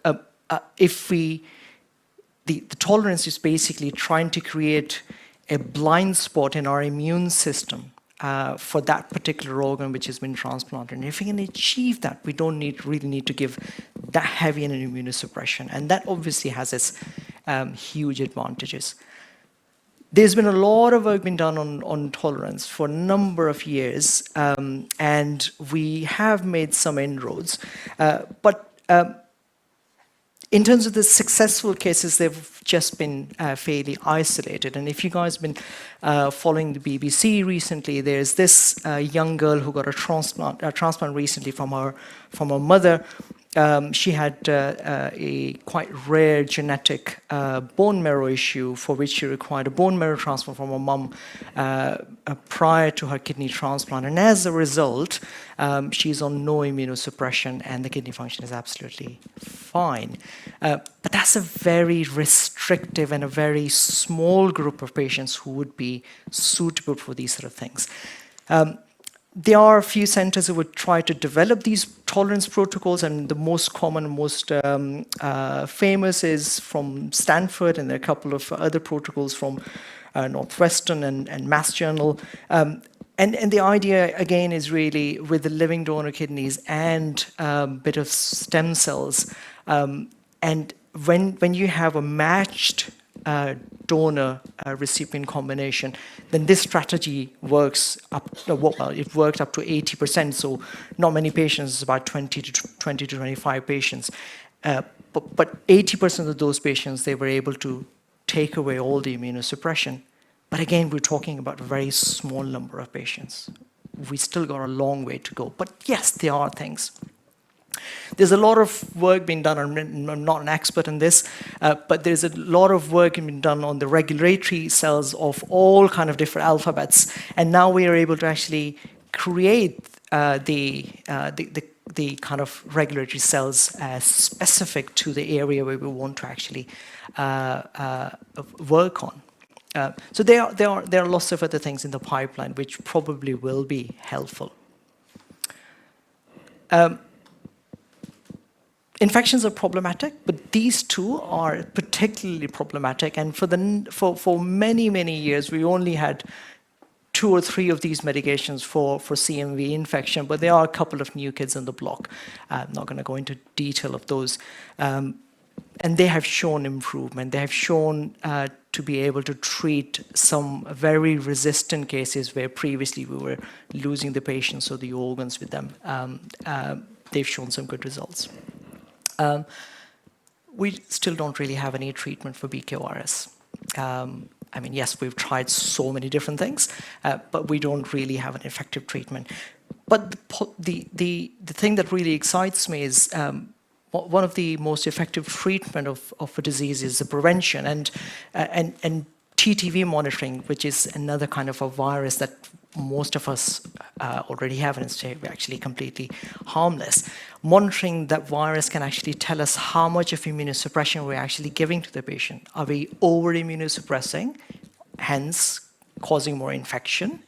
if we the tolerance is basically trying to create a blind spot in our immune system for that particular organ which has been transplanted. And if we can achieve that, we don't really need to give that heavy an immunosuppression. And that obviously has its huge advantages. There's been a lot of work being done on tolerance for a number of years, and we have made some inroads. But in terms of the successful cases, they've just been fairly isolated. And if you guys have been following the BBC recently, there's this young girl who got a transplant recently from her mother. She had a quite rare genetic bone marrow issue for which she required a bone marrow transplant from her mum prior to her kidney transplant. And as a result, she's on no immunosuppression and the kidney function is absolutely fine. But that's a very restrictive and a very small group of patients who would be suitable for these sort of things. There are a few centers who would try to develop these tolerance protocols, and the most common, most famous is from Stanford, and there are a couple of other protocols from Northwestern and Mass General. And the idea, again, is really with the living donor kidneys and a bit of stem cells. And when you have a matched donor-recipient combination, then this strategy works it worked up to 80%, so not many patients, it's about 20 to 25 patients. But 80% of those patients, they were able to take away all the immunosuppression. But again, we're talking about a very small number of patients. We still got a long way to go. But yes, there are things. There's a lot of work being done, I'm not an expert in this, but there's a lot of work being done on the regulatory cells of all kind of different alphabets. And now we are able to actually create the kind of regulatory cells specific to the area where we want to actually work on. So there are lots of other things in the pipeline which probably will be helpful. Infections are problematic, but these two are particularly problematic. And for many, many years, we only had 2 or 3 of these medications for CMV infection, but there are a couple of new kids on the block. I'm not going to go into detail of those. And they have shown improvement. They have shown to be able to treat some very resistant cases where previously we were losing the patients or the organs with them. They've shown some good results. We still don't really have any treatment for BK-virus. I mean, yes, we've tried so many different things, but we don't really have an effective treatment. But the thing that really excites me is one of the most effective treatment of a disease is the prevention and TTV monitoring, which is another kind of a virus that most of us already have, and it's actually completely harmless. Monitoring that virus can actually tell us how much of immunosuppression we're actually giving to the patient. Are we over immunosuppressing, hence causing more infection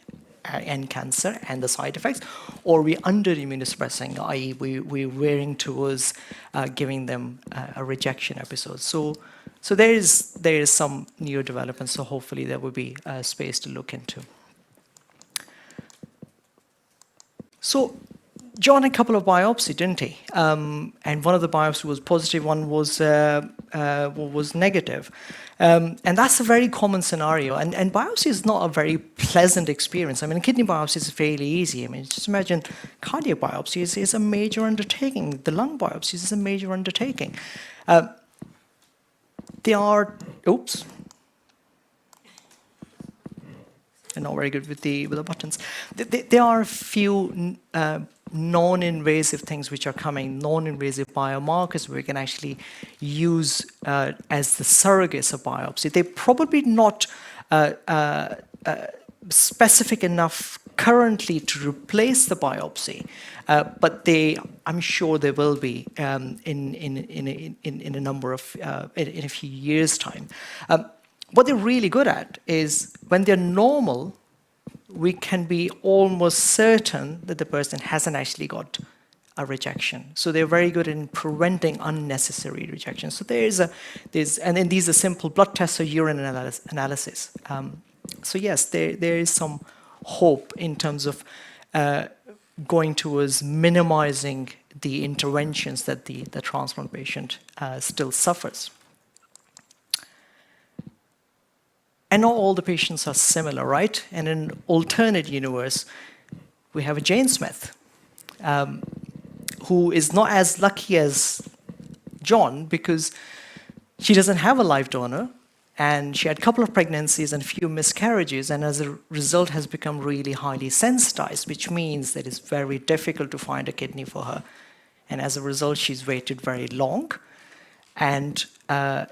and cancer and the side effects, or are we under immunosuppressing, i.e. we're veering towards giving them a rejection episode. So there is some new development, so hopefully there will be space to look into. So John had a couple of biopsies, didn't he? And one of the biopsies was positive, one was negative. And that's a very common scenario. And biopsy is not a very pleasant experience. I mean, kidney biopsy is fairly easy. I mean, just imagine cardiac biopsy is a major undertaking. The lung biopsy is a major undertaking. They are, oops. I'm not very good with the buttons. There are a few non-invasive things which are coming, non-invasive biomarkers we can actually use as the surrogates of biopsy. They're probably not specific enough currently to replace the biopsy, but I'm sure they will be in a number of in a few years' time. What they're really good at is when they're normal, we can be almost certain that the person hasn't actually got a rejection. So they're very good in preventing unnecessary rejection. So and then these are simple blood tests or urine analysis. So yes, there is some hope in terms of going towards minimizing the interventions that the transplant patient still suffers. And not all the patients are similar, right? And in an alternate universe, we have a Jane Smith, who is not as lucky as John because she doesn't have a live donor, and she had a couple of pregnancies and a few miscarriages, and as a result has become really highly sensitized, which means that it's very difficult to find a kidney for her. And as a result, she's waited very long, and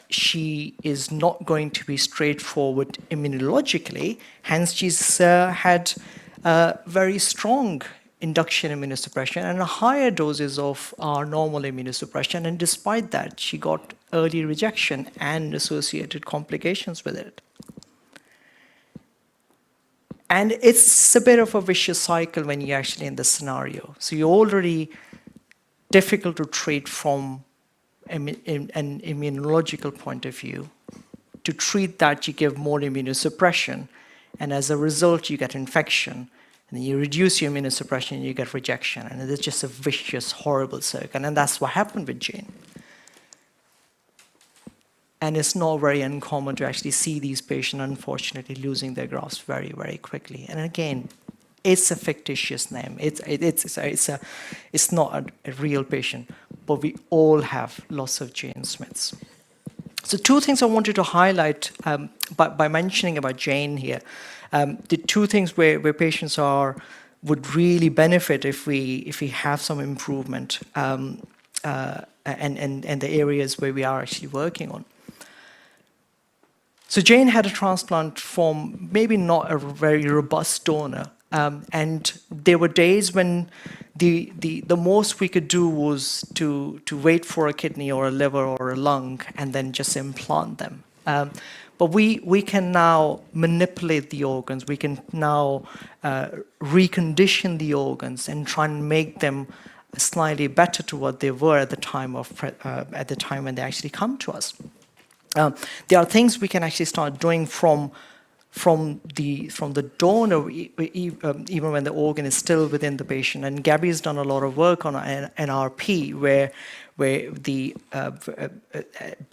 she is not going to be straightforward immunologically, hence she's had very strong induction immunosuppression and higher doses of our normal immunosuppression, and despite that, she got early rejection and associated complications with it. And it's a bit of a vicious cycle when you're actually in this scenario. So you're already difficult to treat from an immunological point of view. To treat that, you give more immunosuppression, and as a result, you get infection. And then you reduce your immunosuppression, you get rejection. And it's just a vicious, horrible circle. And that's what happened with Jane. And it's not very uncommon to actually see these patients, unfortunately, losing their grafts very, very quickly. And again, it's a fictitious name. It's not a real patient. But we all have lots of Jane Smiths. So two things I wanted to highlight by mentioning about Jane here. The two things where patients would really benefit if we have some improvement, and the areas where we are actually working on. So Jane had a transplant from maybe not a very robust donor, and there were days when the most we could do was to wait for a kidney or a liver or a lung and then just implant them. But we can now manipulate the organs. We can now recondition the organs and try and make them slightly better to what they were at the time when they actually come to us. There are things we can actually start doing from the donor, even when the organ is still within the patient. And Gabby's done a lot of work on NRP, where the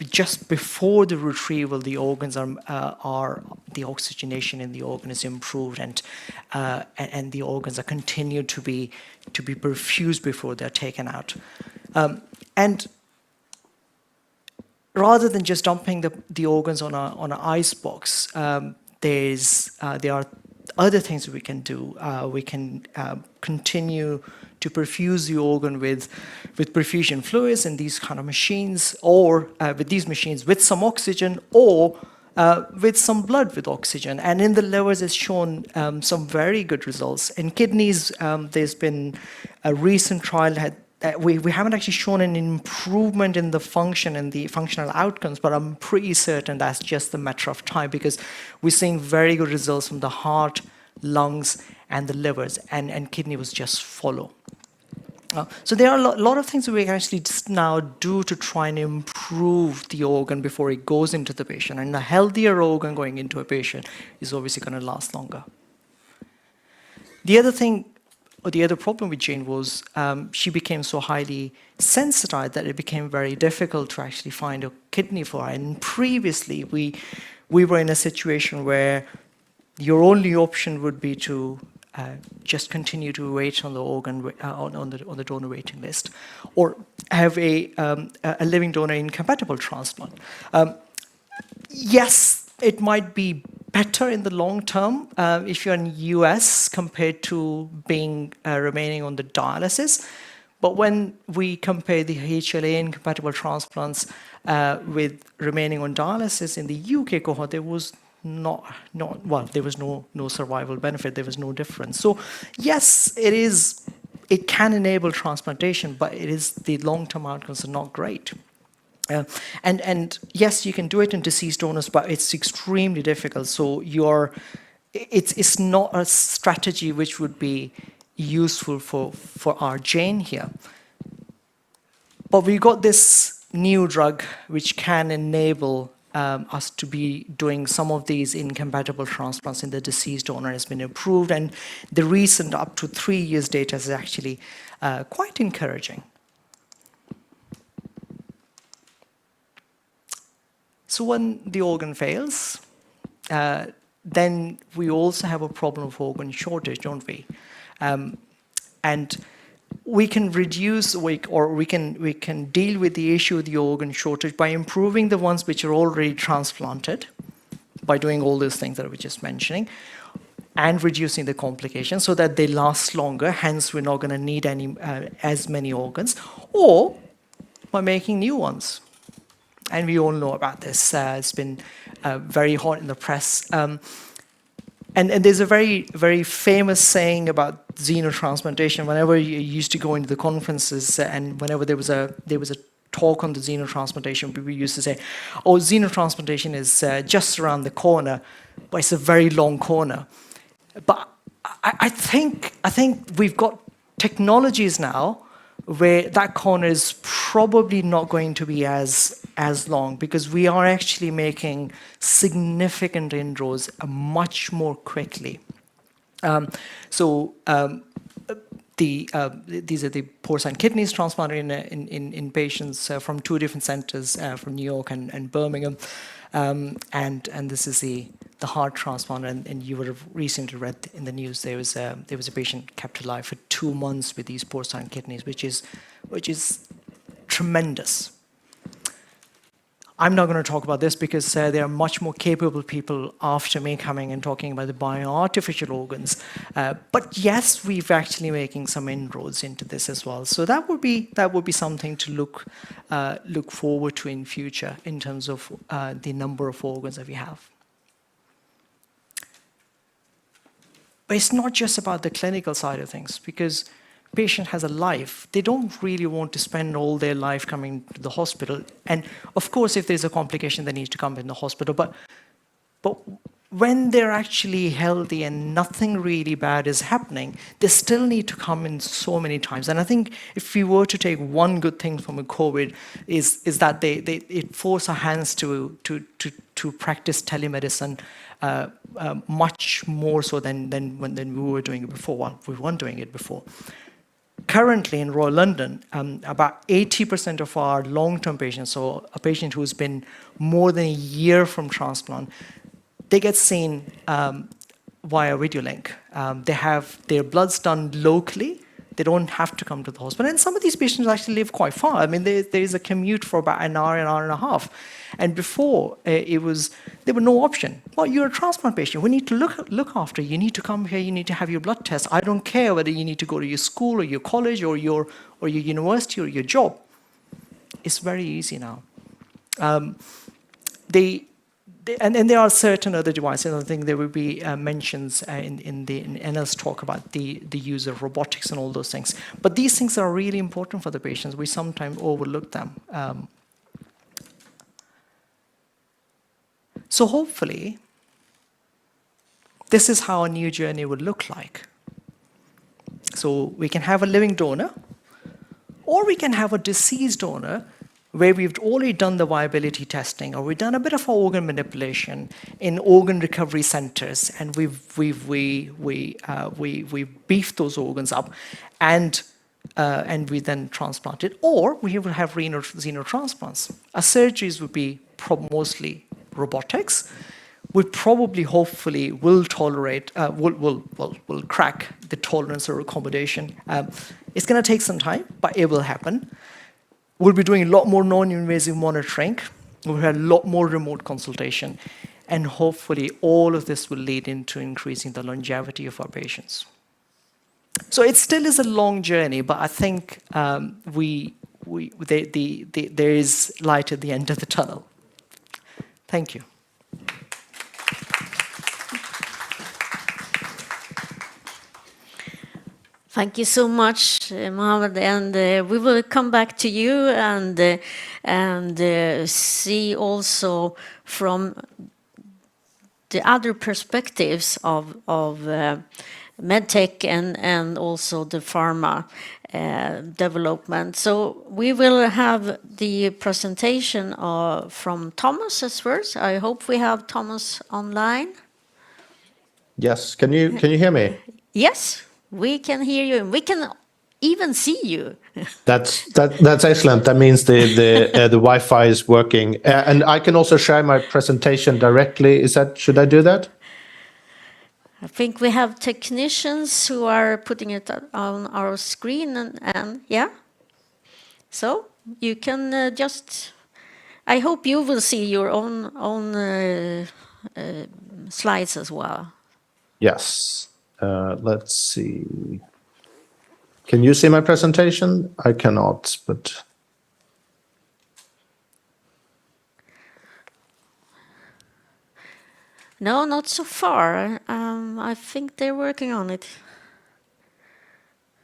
just before the retrieval, the organs are the oxygenation in the organ is improved, and the organs are continued to be perfused before they're taken out, and rather than just dumping the organs on an ice box, there are other things we can do. We can continue to perfuse the organ with perfusion fluids in these kind of machines, or with these machines with some oxygen, or with some blood with oxygen. And in the livers, it's shown some very good results. In kidneys, there's been a recent trial we haven't actually shown an improvement in the function and the functional outcomes, but I'm pretty certain that's just a matter of time, because we're seeing very good results from the heart, lungs, and the livers, and kidney was just follow. So there are a lot of things that we can actually now do to try and improve the organ before it goes into the patient. And a healthier organ going into a patient is obviously going to last longer. The other thing, or the other problem with Jane was she became so highly sensitized that it became very difficult to actually find a kidney for her. And previously, we were in a situation where your only option would be to just continue to wait on the organ on the donor waiting list, or have a living donor incompatible transplant. Yes, it might be better in the long term if you're in the US compared to being remaining on the dialysis. But when we compare the HLA incompatible transplants with remaining on dialysis in the UK cohort, there was there was no survival benefit. There was no difference. So yes, it can enable transplantation, but the long-term outcomes are not great. And yes, you can do it in deceased donors, but it's extremely difficult. So it's not a strategy which would be useful for our Jane here. But we got this new drug which can enable us to be doing some of these incompatible transplants in the deceased donor has been approved, and the recent up to 3 years data is actually quite encouraging. So when the organ fails, then we also have a problem of organ shortage, don't we? And we can reduce, we can deal with the issue of the organ shortage by improving the ones which are already transplanted, by doing all those things that I was just mentioning, and reducing the complications so that they last longer, hence we're not going to need as many organs, or by making new ones. And we all know about this. It's been very hot in the press. And there's a very, very famous saying about xenotransplantation. Whenever you used to go into the conferences and whenever there was a talk on the xenotransplantation, people used to say, oh, xenotransplantation is just around the corner, but it's a very long corner. But I think we've got technologies now where that corner is probably not going to be as long, because we are actually making significant inroads much more quickly. These are the porcine kidneys transplanted in patients from 2 different centers, from New York and Birmingham, and this is the heart transplant. And you would have recently read in the news there was a patient kept alive for 2 months with these porcine kidneys, which is tremendous. I'm not going to talk about this because there are much more capable people after me coming and talking about the bioartificial organs. But yes, we've actually making some inroads into this as well. So that would be something to look forward to in future in terms of the number of organs that we have. But it's not just about the clinical side of things, because patient has a life. They don't really want to spend all their life coming to the hospital. And of course, if there's a complication, they need to come in the hospital. But when they're actually healthy and nothing really bad is happening, they still need to come in so many times. And I think if we were to take one good thing from COVID is that it forced our hands to practice telemedicine much more so than we were doing it before. Well, we weren't doing it before. Currently in Royal London, about 80% of our long-term patients, so a patient who's been more than a year from transplant, they get seen via video link. They have their bloods done locally. They don't have to come to the hospital. And some of these patients actually live quite far. I mean, there is a commute for about an hour and a half. And before, there was no option. Well, you're a transplant patient. We need to look after you. You need to come here. You need to have your blood test. I don't care whether you need to go to your school or your college or your university or your job. It's very easy now. And there are certain other devices. I think there will be mentions in Enel's talk about the use of robotics and all those things. But these things are really important for the patients. We sometimes overlook them. So hopefully, this is how a new journey would look like. So we can have a living donor, or we can have a deceased donor where we've already done the viability testing, or we've done a bit of organ manipulation in organ recovery centers, and we've beefed those organs up, and we then transplant it, or we will have xenotransplants. Our surgeries would be mostly robotics. We probably, hopefully, will tolerate, will crack the tolerance or accommodation. It's going to take some time, but it will happen. We'll be doing a lot more non-invasive monitoring. We'll have a lot more remote consultation. And hopefully, all of this will lead into increasing the longevity of our patients. So it still is a long journey, but I think there is light at the end of the tunnel. Thank you. Thank you so much, Mohammed, and we will come back to you and see also from the other perspectives of medtech and also the pharma development. So we will have the presentation from Thomas as first. I hope we have Thomas online. Yes, can you hear me? Yes, we can hear you. We can even see you. That's excellent. That means the Wi-Fi is working, and I can also share my presentation directly. Should I do that? I think we have technicians who are putting it on our screen, and yeah. So you can just. I hope you will see your own slides as well. Yes. Let's see. Can you see my presentation? I cannot, but. No, not so far. I think they're working on it.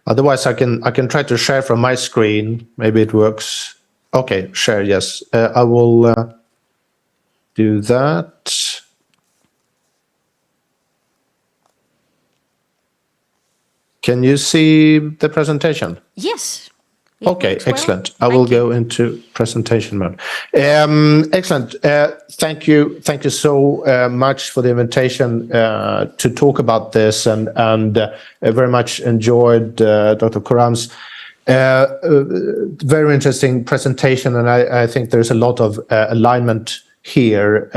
Otherwise, I can try to share from my screen. Maybe it works. Okay, share. Yes, I will do that. Can you see the presentation? Yes. Okay, excellent. I will go into presentation mode. Excellent. Thank you so much for the invitation to talk about this, and very much enjoyed Dr. Khurram's very interesting presentation, and I think there's a lot of alignment here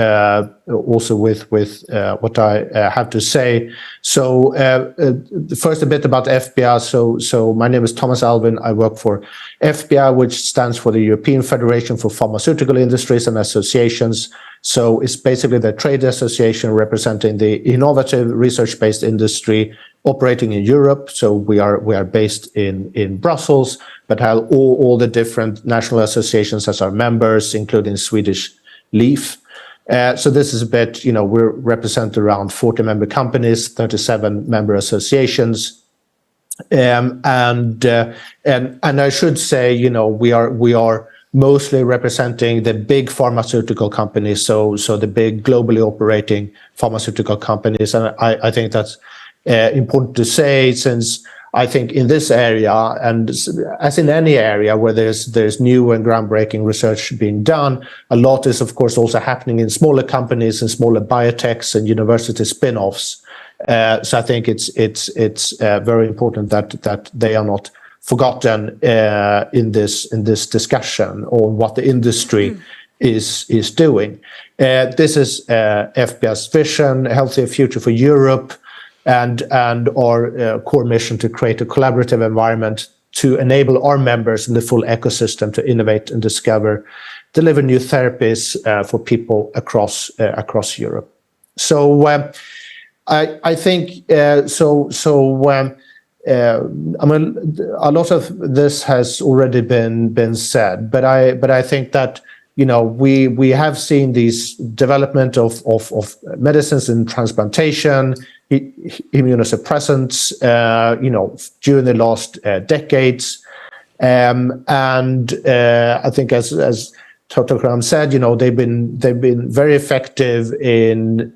also with what I have to say. So first a bit about FBR. So my name is Thomas Alvin. I work for FBR, which stands for the European Federation for Pharmaceutical Industries and Associations. So it's basically the trade association representing the innovative research-based industry operating in Europe. So we are based in Brussels, but have all the different national associations as our members, including Swedish LEAF. So this is a bit, we represent around 40 member companies, 37 member associations. And I should say, we are mostly representing the big pharmaceutical companies, so the big globally operating pharmaceutical companies. And I think that's important to say, since I think in this area, and as in any area where there's new and groundbreaking research being done, a lot is of course also happening in smaller companies and smaller biotechs and university spin-offs. So I think it's very important that they are not forgotten in this discussion on what the industry is doing. This is FBR's vision, a healthier future for Europe. And our core mission to create a collaborative environment to enable our members in the full ecosystem to innovate and deliver new therapies for people across Europe. So I think a lot of this has already been said, but I think that we have seen these development of medicines in transplantation, immunosuppressants, during the last decades, and I think as Dr. Khurram said, they've been very effective in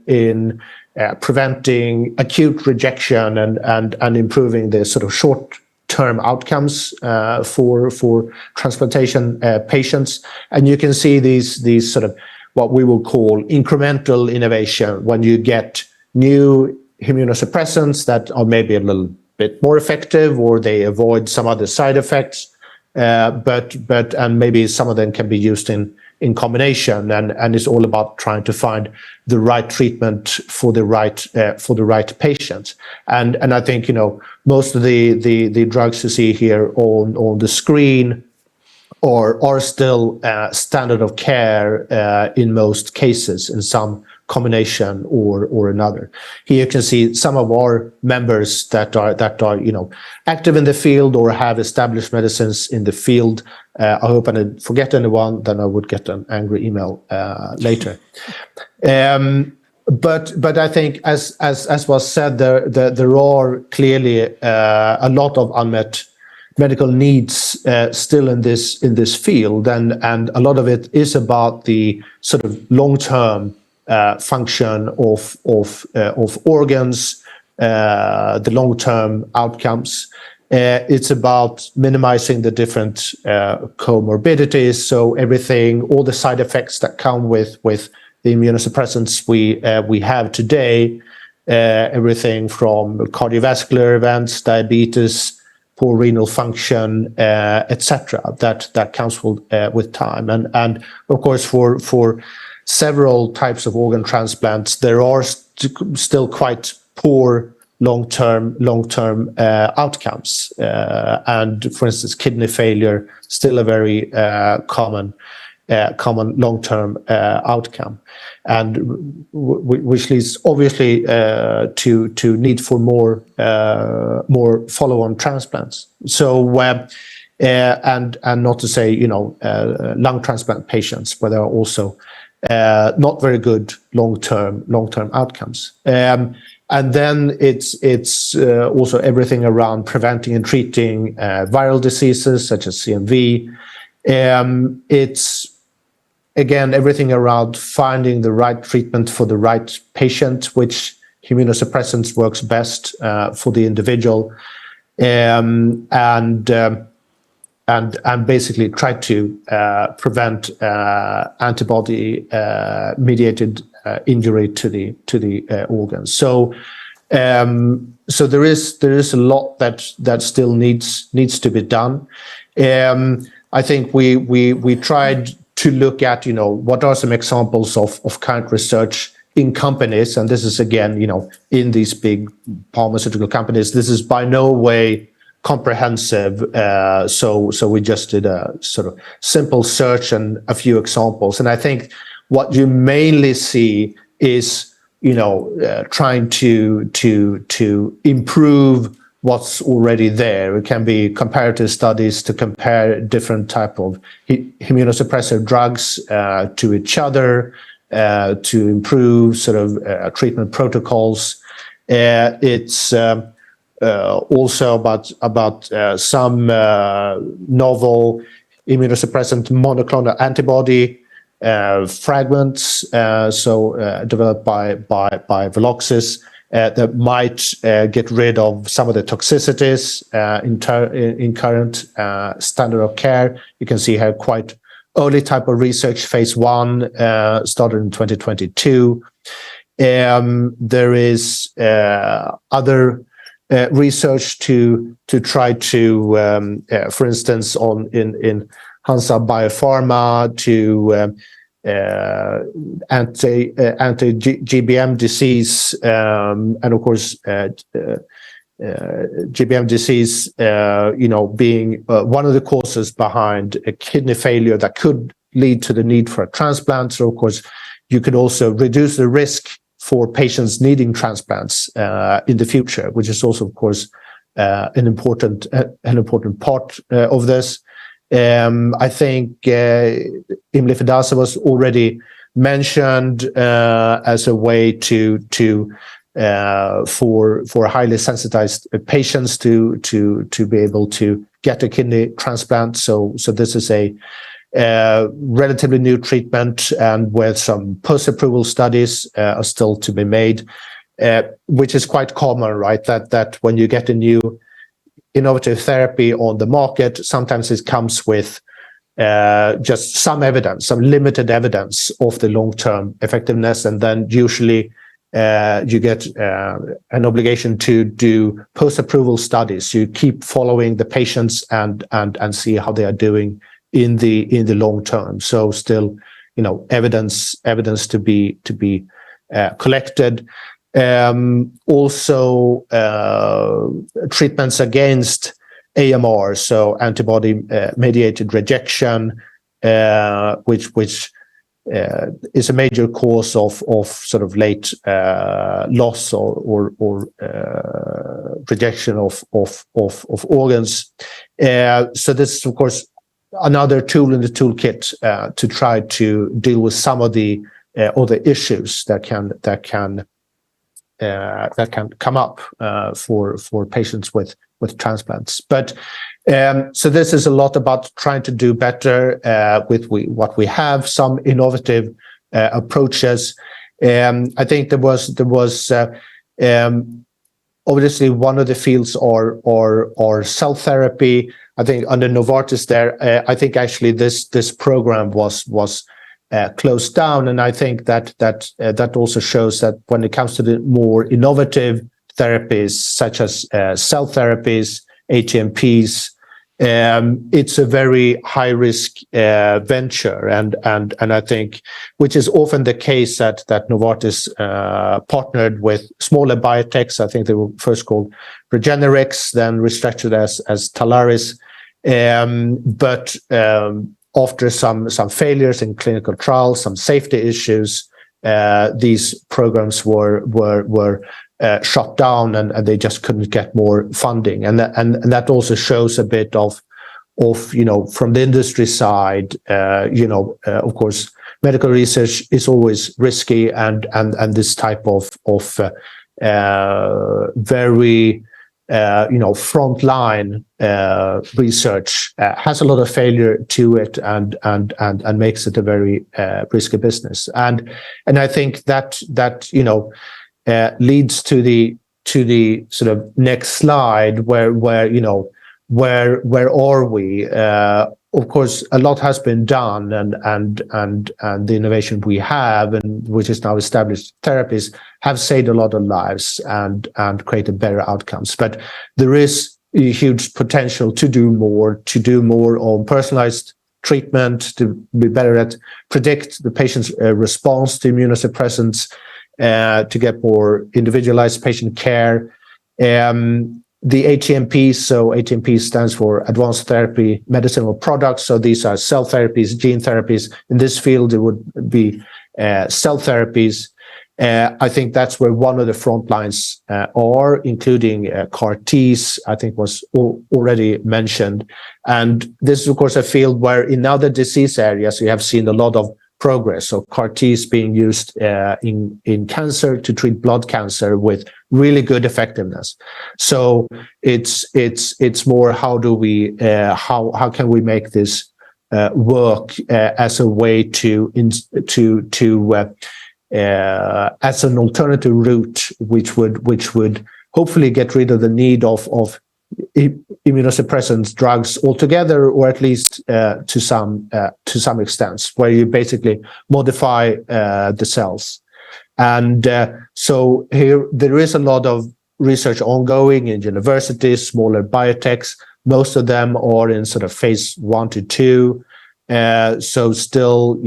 preventing acute rejection and improving the sort of short-term outcomes for transplantation patients. And you can see these sort of what we will call incremental innovation, when you get new immunosuppressants that are maybe a little bit more effective, or they avoid some other side effects, and maybe some of them can be used in combination, and it's all about trying to find the right treatment for the right patient. And I think most of the drugs you see here on the screen are still standard of care in most cases, in some combination or another. Here you can see some of our members that are active in the field or have established medicines in the field. I hope I didn't forget anyone, then I would get an angry email later. But I think as was said, there are clearly a lot of unmet medical needs still in this field, and a lot of it is about the sort of long-term function of organs, the long-term outcomes. It's about minimizing the different comorbidities, so everything, all the side effects that come with the immunosuppressants we have today, everything from cardiovascular events, diabetes, poor renal function, etc. That comes with time, and of course for several types of organ transplants, there are still quite poor long-term outcomes, and for instance, kidney failure still a very common long-term outcome, and which leads obviously to need for more follow-on transplants. So and not to say lung transplant patients, where there are also not very good long-term outcomes. And then it's also everything around preventing and treating viral diseases such as CMV. It's again everything around finding the right treatment for the right patient, which immunosuppressants works best for the individual, and basically try to prevent antibody mediated injury to the organs. So there is a lot that still needs to be done. I think we tried to look at what are some examples of current research in companies, and this is again in these big pharmaceutical companies. This is by no way comprehensive, so we just did a sort of simple search and a few examples. And I think what you mainly see is trying to improve what's already there. It can be comparative studies to compare different type of immunosuppressive drugs to each other, to improve sort of treatment protocols. It's also about some novel immunosuppressant monoclonal antibody fragments, developed by Veloxis, that might get rid of some of the toxicities in current standard of care. You can see here quite early type of research, phase 1, started in 2022. There is other research to try to, for instance, in Hansa Biopharma to anti-GBM disease, and of course GBM disease, being one of the causes behind a kidney failure that could lead to the need for a transplant. So of course you could also reduce the risk for patients needing transplants in the future, which is also of course an important part of this. I think imlifidase was already mentioned as a way for highly sensitized patients to be able to get a kidney transplant. So this is a relatively new treatment, and where some post-approval studies are still to be made, which is quite common, right? That when you get a new innovative therapy on the market, sometimes it comes with just some limited evidence of the long-term effectiveness, and then usually you get an obligation to do post-approval studies. You keep following the patients and see how they are doing in the long term. So still, evidence to be collected. Also, treatments against AMR, so antibody mediated rejection, which is a major cause of sort of late loss or rejection of organs. So this is of course another tool in the toolkit to try to deal with some of the other issues that can come up for patients with transplants. But so this is a lot about trying to do better with what we have, some innovative approaches. I think there was obviously, one of the fields are cell therapy. I think under Novartis there, I think actually this program was closed down, and I think that also shows that when it comes to the more innovative therapies such as cell therapies, HMPs, it's a very high risk venture, and I think, which is often the case, that Novartis partnered with smaller biotechs. I think they were first called Regenerex, then restructured as Talaris, but after some failures in clinical trials, some safety issues, these programs were shut down, and they just couldn't get more funding, and that also shows a bit of from the industry side. Of course, medical research is always risky, and this type of very frontline research has a lot of failure to it, and makes it a very risky business. And I think that leads to the sort of next slide, where are we? Of course, a lot has been done, and the innovation we have, and which is now established therapies, have saved a lot of lives and created better outcomes. But there is a huge potential to do more on personalized treatment, to be better at predict the patient's response to immunosuppressants, to get more individualized patient care. The HMP, so HMP stands for Advanced Therapy Medicinal Products. So these are cell therapies, gene therapies. In this field, it would be cell therapies. I think that's where one of the front lines are, including CAR Ts, I think was already mentioned. And this is, of course, a field where in other disease areas, we have seen a lot of progress. So CAR T is being used in cancer to treat blood cancer with really good effectiveness. So it's more, how do we how can we make this work as a way to as an alternative route, which would hopefully get rid of the need of immunosuppressant drugs altogether, or at least to some extent, where you basically modify the cells. And so here there is a lot of research ongoing in universities, smaller biotechs. Most of them are in sort of phase 1 to 2. So still,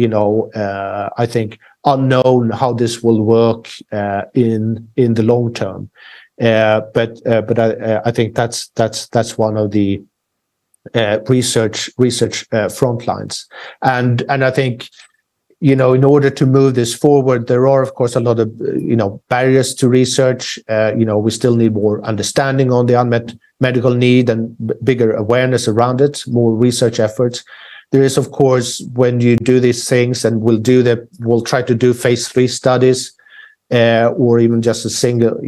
I think unknown how this will work in the long term. But I think that's one of the research front lines, and I think in order to move this forward, there are of course a lot of barriers to research. We still need more understanding on the unmet medical need and bigger awareness around it, more research efforts. There is, of course, when you do these things, and we'll try to do phase 3 studies. Or even just a single,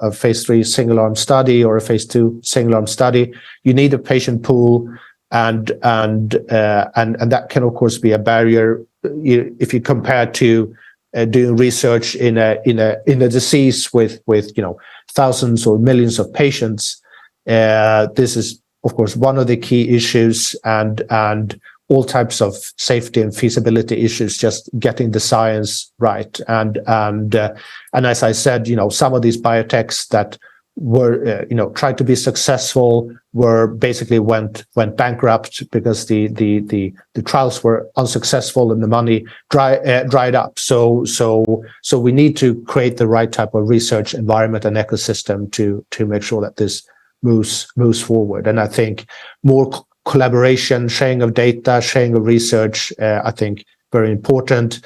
a phase 3 single arm study, or a phase 2 single arm study. You need a patient pool, and that can of course be a barrier if you compare to doing research in a disease with thousands or millions of patients. This is of course one of the key issues, and all types of safety and feasibility issues, just getting the science right. And as I said, some of these biotechs that were, tried to be successful were basically went bankrupt because the trials were unsuccessful and the money dried up. So we need to create the right type of research environment and ecosystem to make sure that this moves forward. And I think more collaboration, sharing of data, sharing of research, I think very important.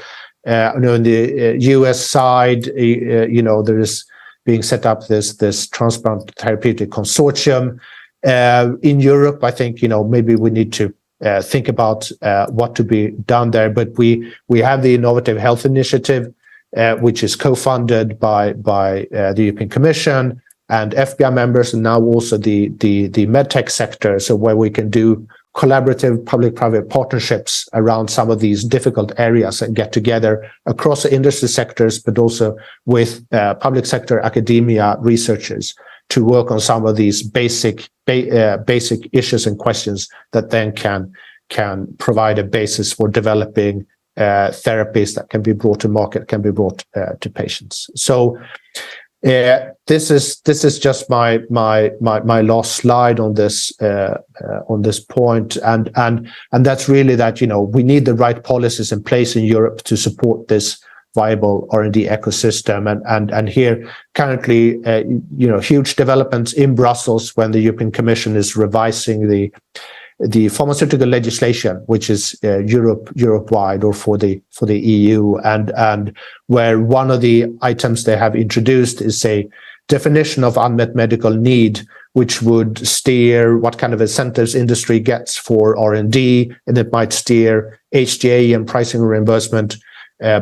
In the US side, there is being set up this transplant therapeutic consortium. In Europe, I think, maybe we need to think about what to be done there. But we have the Innovative Health Initiative, which is co-funded by the European Commission and FBI members, and now also the medtech sector, so where we can do collaborative public-private partnerships around some of these difficult areas and get together across the industry sectors, but also with public sector, academia, researchers to work on some of these basic issues and questions that then can provide a basis for developing therapies that can be brought to market, can be brought to patients. So this is just my last slide on this point, and that's really that, you know, we need the right policies in place in Europe to support this viable R&D ecosystem, and here currently you know, huge developments in Brussels when the European Commission is revising the pharmaceutical legislation, which is Europe-wide or for the EU, and where one of the items they have introduced is a definition of unmet medical need, which would steer what kind of incentives industry gets for R&D, and it might steer HTA and pricing and reimbursement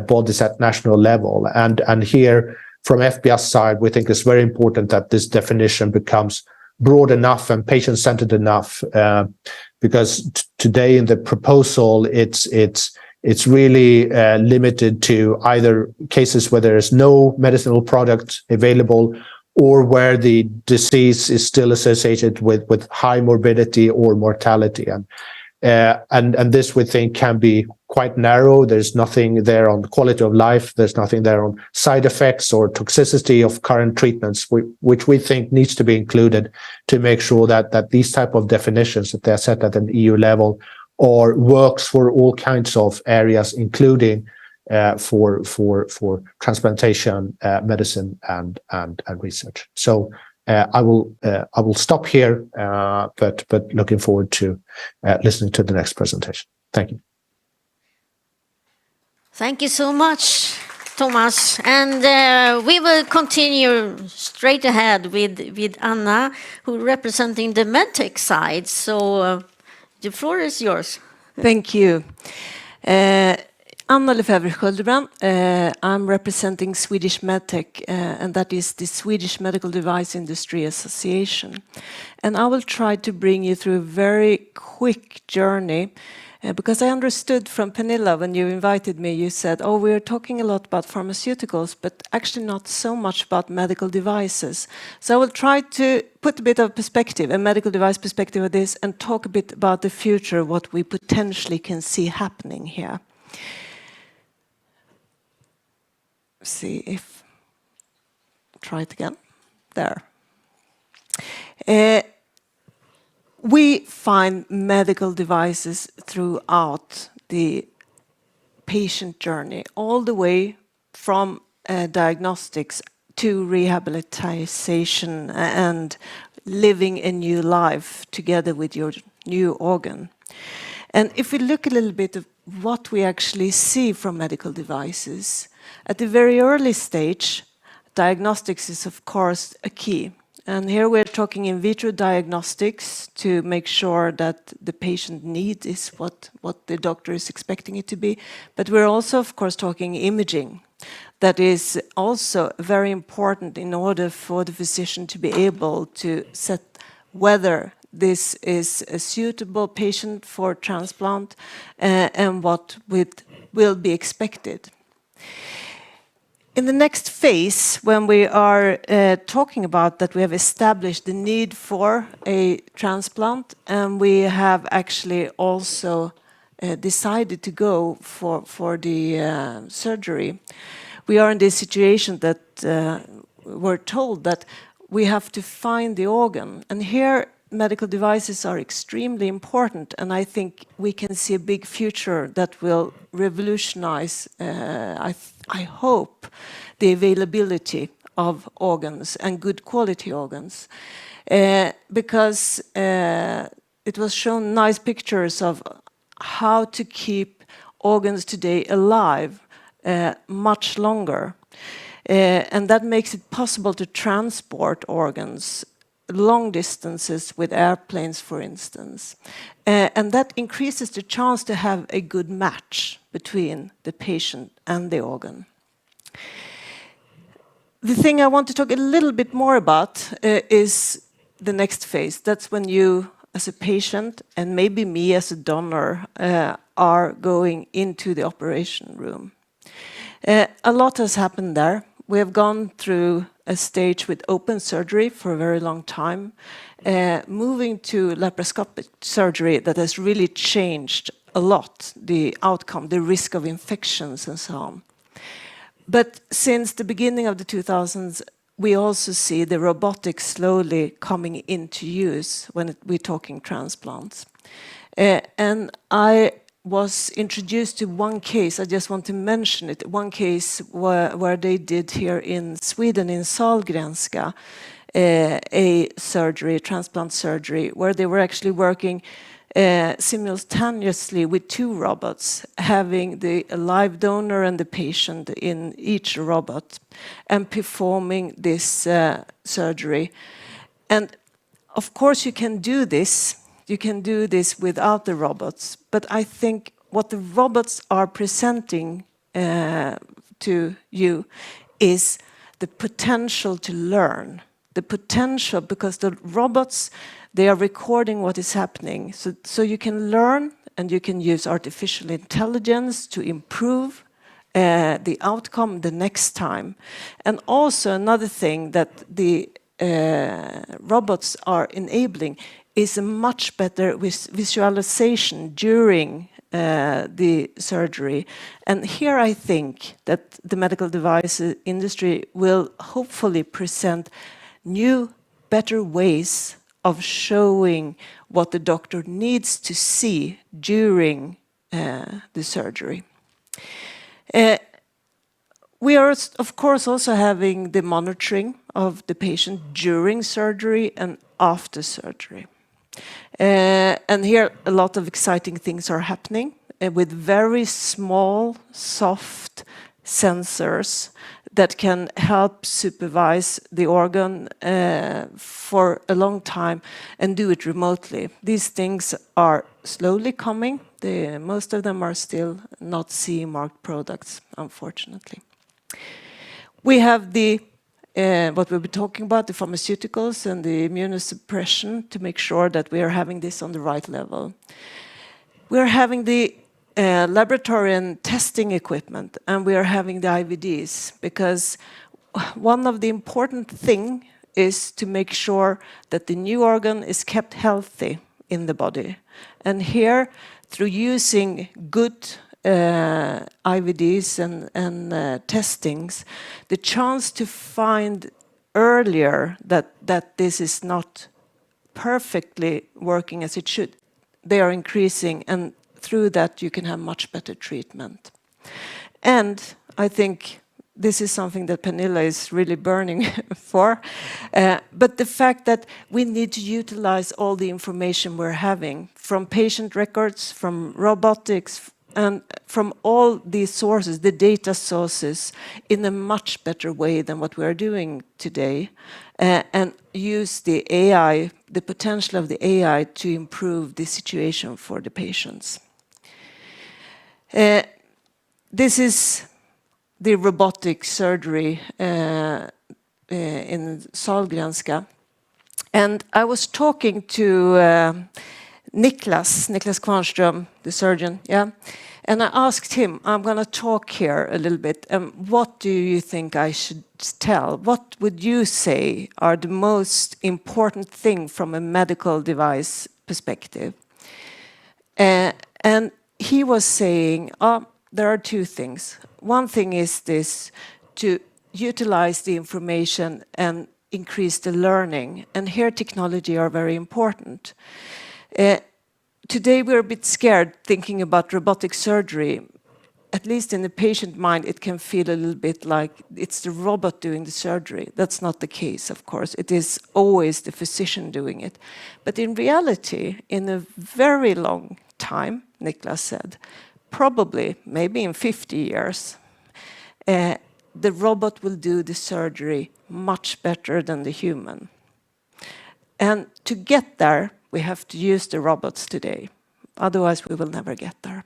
bodies at national level. And here, from FBS side, we think it's very important that this definition becomes broad enough and patient-centered enough, because today in the proposal, it's really limited to either cases where there is no medicinal product available, or where the disease is still associated with high morbidity or mortality. And this, we think, can be quite narrow. There's nothing there on quality of life. There's nothing there on side effects or toxicity of current treatments, which we think needs to be included to make sure that these type of definitions, that they're set at an EU level, or works for all kinds of areas, including for transplantation, medicine, and research. So I will stop here, but looking forward to listening to the next presentation. Thank you. Thank you so much, Thomas. And we will continue straight ahead with Anna, who representing the medtech side. So the floor is yours. Thank you. Anna Lefebvre-Sköldebrand. I'm representing Swedish MedTech, and that is the Swedish Medical Device Industry Association. And I will try to bring you through a very quick journey, because I understood from Pernilla, when you invited me, you said, oh, we're talking a lot about pharmaceuticals, but actually not so much about medical devices. So I will try to put a bit of perspective, a medical device perspective of this, and talk a bit about the future, what we potentially can see happening here. See if, try it again, there. We find medical devices throughout the patient journey, all the way from diagnostics to rehabilitation and living a new life together with your new organ. And if we look a little bit at what we actually see from medical devices, at the very early stage, diagnostics is of course a key. And here we're talking in vitro diagnostics to make sure that the patient need is what the doctor is expecting it to be. But we're also of course talking imaging. That is also very important in order for the physician to be able to set whether this is a suitable patient for transplant and what will be expected. In the next phase, when we are talking about that we have established the need for a transplant, and we have actually also decided to go for the surgery, we are in this situation that we're told that we have to find the organ. And here medical devices are extremely important, and I think we can see a big future that will revolutionize, I hope, the availability of organs and good quality organs. Because it was shown nice pictures of how to keep organs today alive much longer. And that makes it possible to transport organs long distances with airplanes, for instance. And that increases the chance to have a good match between the patient and the organ. The thing I want to talk a little bit more about is the next phase. That's when you as a patient and maybe me as a donor are going into the operation room. A lot has happened there. We have gone through a stage with open surgery for a very long time, moving to laparoscopic surgery that has really changed a lot the outcome, the risk of infections and so on. But since the beginning of the 2000s, we also see the robotics slowly coming into use when we're talking transplants. And I was introduced to one case, I just want to mention it, one case where they did here in Sweden, in Sahlgrenska, a surgery, transplant surgery, where they were actually working simultaneously with two robots, having the live donor and the patient in each robot and performing this surgery. And of course you can do this. You can do this without the robots, but I think what the robots are presenting to you is the potential to learn. The potential, because the robots, they are recording what is happening. So you can learn and you can use artificial intelligence to improve the outcome the next time. And also another thing that the robots are enabling is a much better visualization during the surgery. And here I think that the medical device industry will hopefully present new, better ways of showing what the doctor needs to see during the surgery. We are, of course, also having the monitoring of the patient during surgery and after surgery. And here a lot of exciting things are happening with very small, soft sensors that can help supervise the organ for a long time and do it remotely. These things are slowly coming. Most of them are still not CE-marked products, unfortunately. We have the what we'll be talking about, the pharmaceuticals and the immunosuppression to make sure that we are having this on the right level. We are having the laboratory and testing equipment, and we are having the IVDs, because one of the important things is to make sure that the new organ is kept healthy in the body. And here, through using good IVDs and testings, the chance to find earlier that this is not perfectly working as it should, they are increasing, and through that you can have much better treatment. And I think this is something that Pernilla is really burning for, but the fact that we need to utilize all the information we're having from patient records, from robotics, and from all these sources, the data sources, in a much better way than what we are doing today, and use the AI, the potential of the AI to improve the situation for the patients. This is the robotic surgery in Sahlgrenska. And I was talking to Niklas Kvarnström, the surgeon, yeah. And I asked him, I'm going to talk here a little bit, what do you think I should tell? What would you say are the most important thing from a medical device perspective? And he was saying, there are two things. One thing is this, to utilize the information and increase the learning. And here technology are very important. Today we're a bit scared thinking about robotic surgery. At least in the patient mind, it can feel a little bit like it's the robot doing the surgery. That's not the case, of course. It is always the physician doing it. But in reality, in a very long time, Niklas said, probably, maybe in 50 years, the robot will do the surgery much better than the human. And to get there, we have to use the robots today. Otherwise, we will never get there.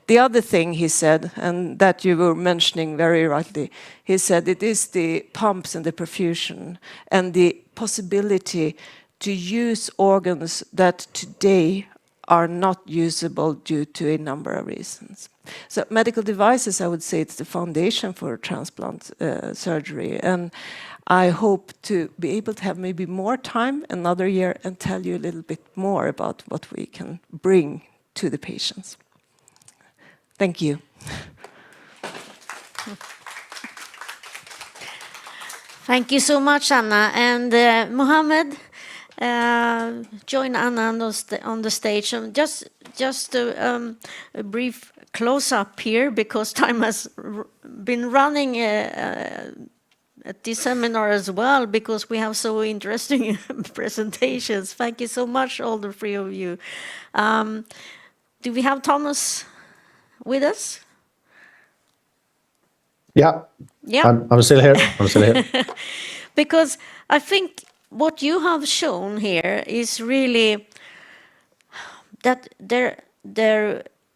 The other thing he said, and that you were mentioning very rightly, he said it is the pumps and the perfusion and the possibility to use organs that today are not usable due to a number of reasons. So medical devices, I would say, it's the foundation for transplant surgery, and I hope to be able to have maybe more time another year and tell you a little bit more about what we can bring to the patients. Thank you. Thank you so much, Anna. And Mohammed, join Anna on the stage. Just a brief close-up here, because time has been running at this seminar as well, because we have so interesting presentations. Thank you so much, all the three of you. Do we have Thomas with us? Yeah. Yeah. I'm still here. I'm still here. Because I think what you have shown here is really that there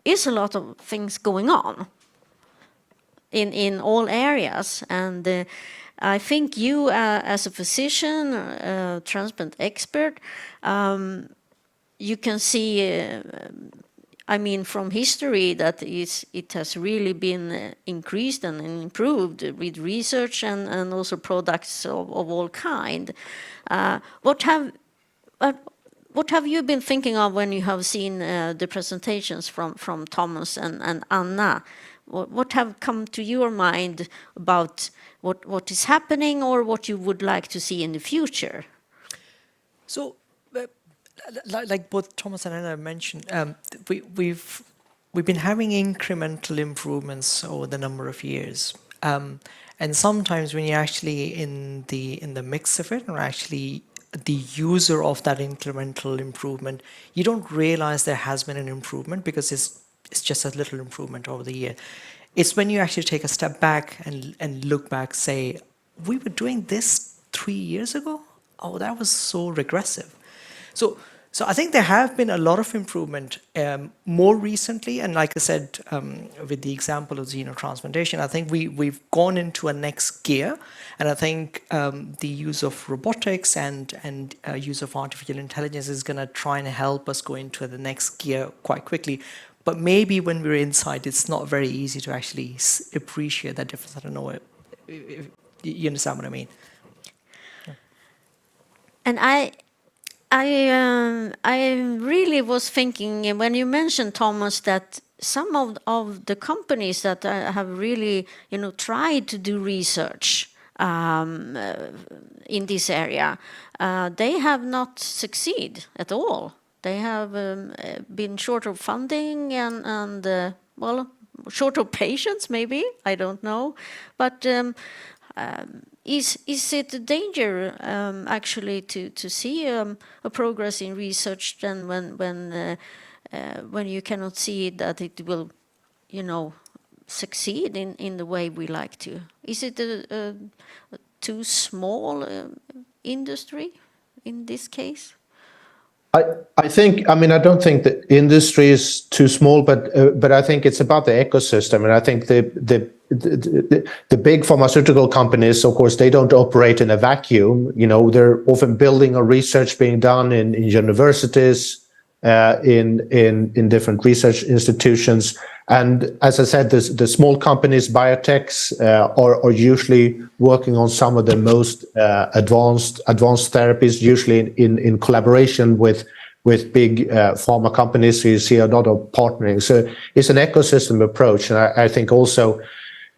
is a lot of things going on in all areas, and I think you, as a physician, transplant expert, you can see, I mean, from history that it has really been increased and improved with research and also products of all kind. What have you been thinking of when you have seen the presentations from Thomas and Anna? What have come to your mind about what is happening or what you would like to see in the future? So, like both Thomas and Anna mentioned, we've been having incremental improvements over the number of years, and sometimes when you're actually in the mix of it, or actually the user of that incremental improvement, you don't realize there has been an improvement because it's just a little improvement over the year. It's when you actually take a step back and look back, say, we were doing this 3 years ago? Oh, that was so regressive. So I think there have been a lot of improvement more recently, and like I said, with the example of xenotransplantation, I think we've gone into a next gear, and I think the use of robotics and use of artificial intelligence is going to try and help us go into the next gear quite quickly. But maybe when we're inside, it's not very easy to actually appreciate that difference. I don't know if you understand what I mean. Yeah. And I really was thinking when you mentioned, Thomas, that some of the companies that have really, tried to do research in this area, they have not succeeded at all. They have been short of funding and short of patients, maybe, I don't know. But is it a danger actually to see a progress in research then when you cannot see that it will, succeed in the way we like to? Is it a too small industry in this case? I think, I don't think the industry is too small, but I think it's about the ecosystem, and I think the big pharmaceutical companies, of course, they don't operate in a vacuum. They're often building on research being done in universities, in different research institutions, and as I said, the small companies, biotechs, are usually working on some of the most advanced therapies, usually in collaboration with big pharma companies. So you see a lot of partnering. So it's an ecosystem approach, and I think also,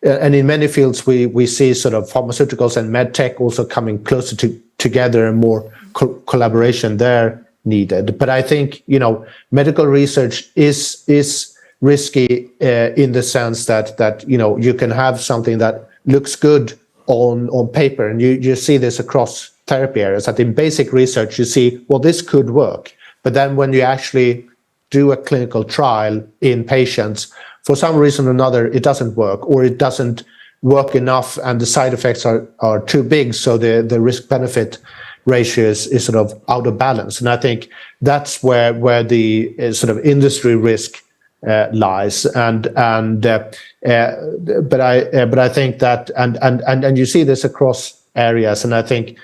and in many fields we see sort of pharmaceuticals and medtech also coming closer together, and more collaboration there needed. But I think medical research is risky in the sense that you can have something that looks good on paper, and you see this across therapy areas, that in basic research you see, well, this could work, but then when you actually do a clinical trial in patients, for some reason or another it doesn't work, or it doesn't work enough and the side effects are too big, so the risk benefit ratio is sort of out of balance. And I think that's where the sort of industry risk lies, but I think that and you see this across areas, and I think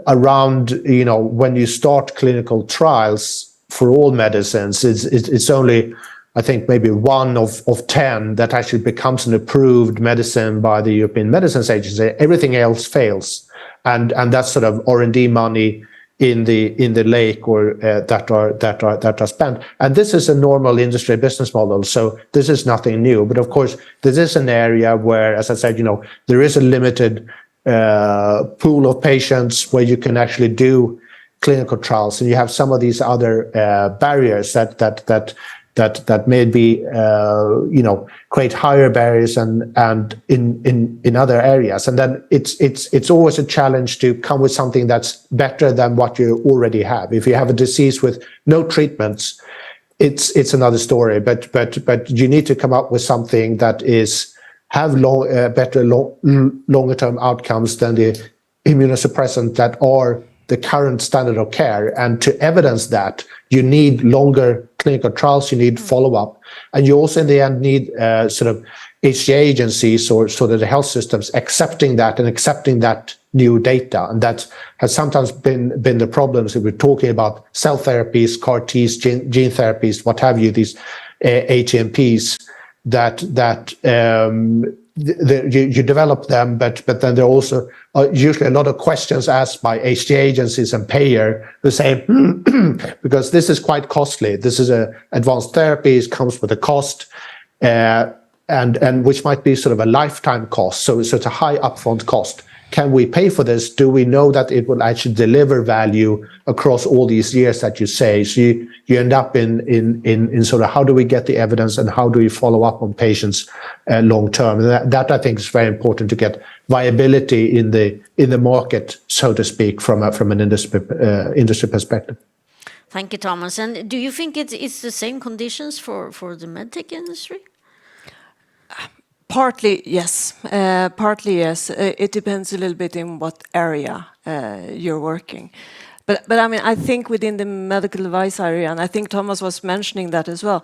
around, when you start clinical trials for all medicines, it's only, I think, maybe 1 of 10 that actually becomes an approved medicine by the European Medicines Agency. Everything else fails, and that's sort of R&D money in the lake, or that are spent. And this is a normal industry business model, so this is nothing new. But of course, this is an area where, as I said, there is a limited pool of patients where you can actually do clinical trials, and you have some of these other barriers that maybe create higher barriers and in other areas. And then it's always a challenge to come with something that's better than what you already have. If you have a disease with no treatments, it's another story. But you need to come up with something that have better longer term outcomes than the immunosuppressant that are the current standard of care. And to evidence that, you need longer clinical trials, you need follow-up, and you also in the end need sort of HTA agencies or sort of the health systems accepting that new data. And that has sometimes been the problems if we're talking about cell therapies, CAR Ts, gene therapies, what have you, these HMPs, that you develop them, but then there are also usually a lot of questions asked by HTA agencies and payer who say, because this is quite costly. This is a advanced therapy, it comes with a cost, and which might be sort of a lifetime cost. So it's a high upfront cost. Can we pay for this? Do we know that it will actually deliver value across all these years that you say? So you end up in sort of how do we get the evidence and how do we follow up on patients long term? And that I think is very important to get viability in the market, so to speak, from an industry perspective. Thank you, Thomas. And do you think it's the same conditions for the medtech industry? Partly, yes. Partly, yes. It depends a little bit in what area you're working. But I mean, I think within the medical device area, and I think Thomas was mentioning that as well,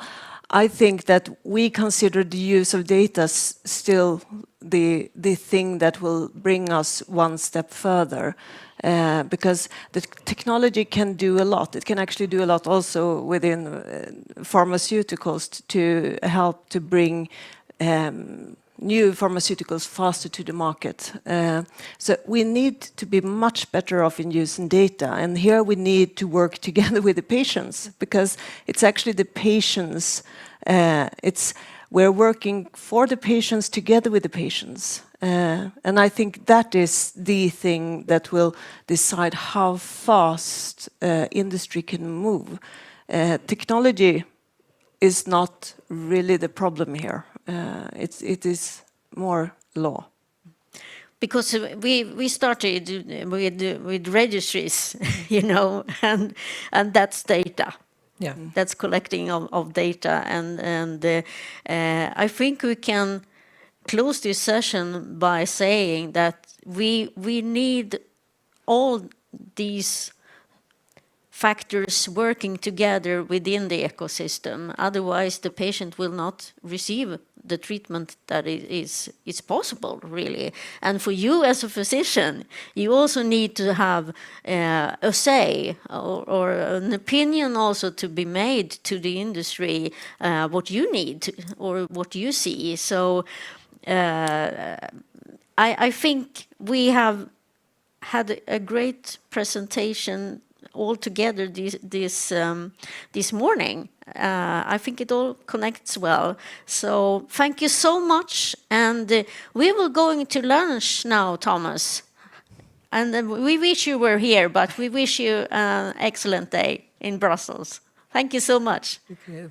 I think that we consider the use of data still the thing that will bring us one step further. Because the technology can do a lot. It can actually do a lot also within pharmaceuticals to help to bring new pharmaceuticals faster to the market. So we need to be much better off in using data. And here we need to work together with the patients, because it's actually the patients, we're working for the patients together with the patients. And I think that is the thing that will decide how fast industry can move. Technology is not really the problem here. It is more law. Because we started with registries, and that's data. Yeah. That's collecting of data, and I think we can close this session by saying that we need all these factors working together within the ecosystem. Otherwise, the patient will not receive the treatment that is possible, really. And for you as a physician, you also need to have a say or an opinion also to be made to the industry, what you need or what you see. So I think we have had a great presentation all together this morning. I think it all connects well. So thank you so much. And we will go into lunch now, Thomas. And we wish you were here, but we wish you an excellent day in Brussels. Thank you so much. Okay.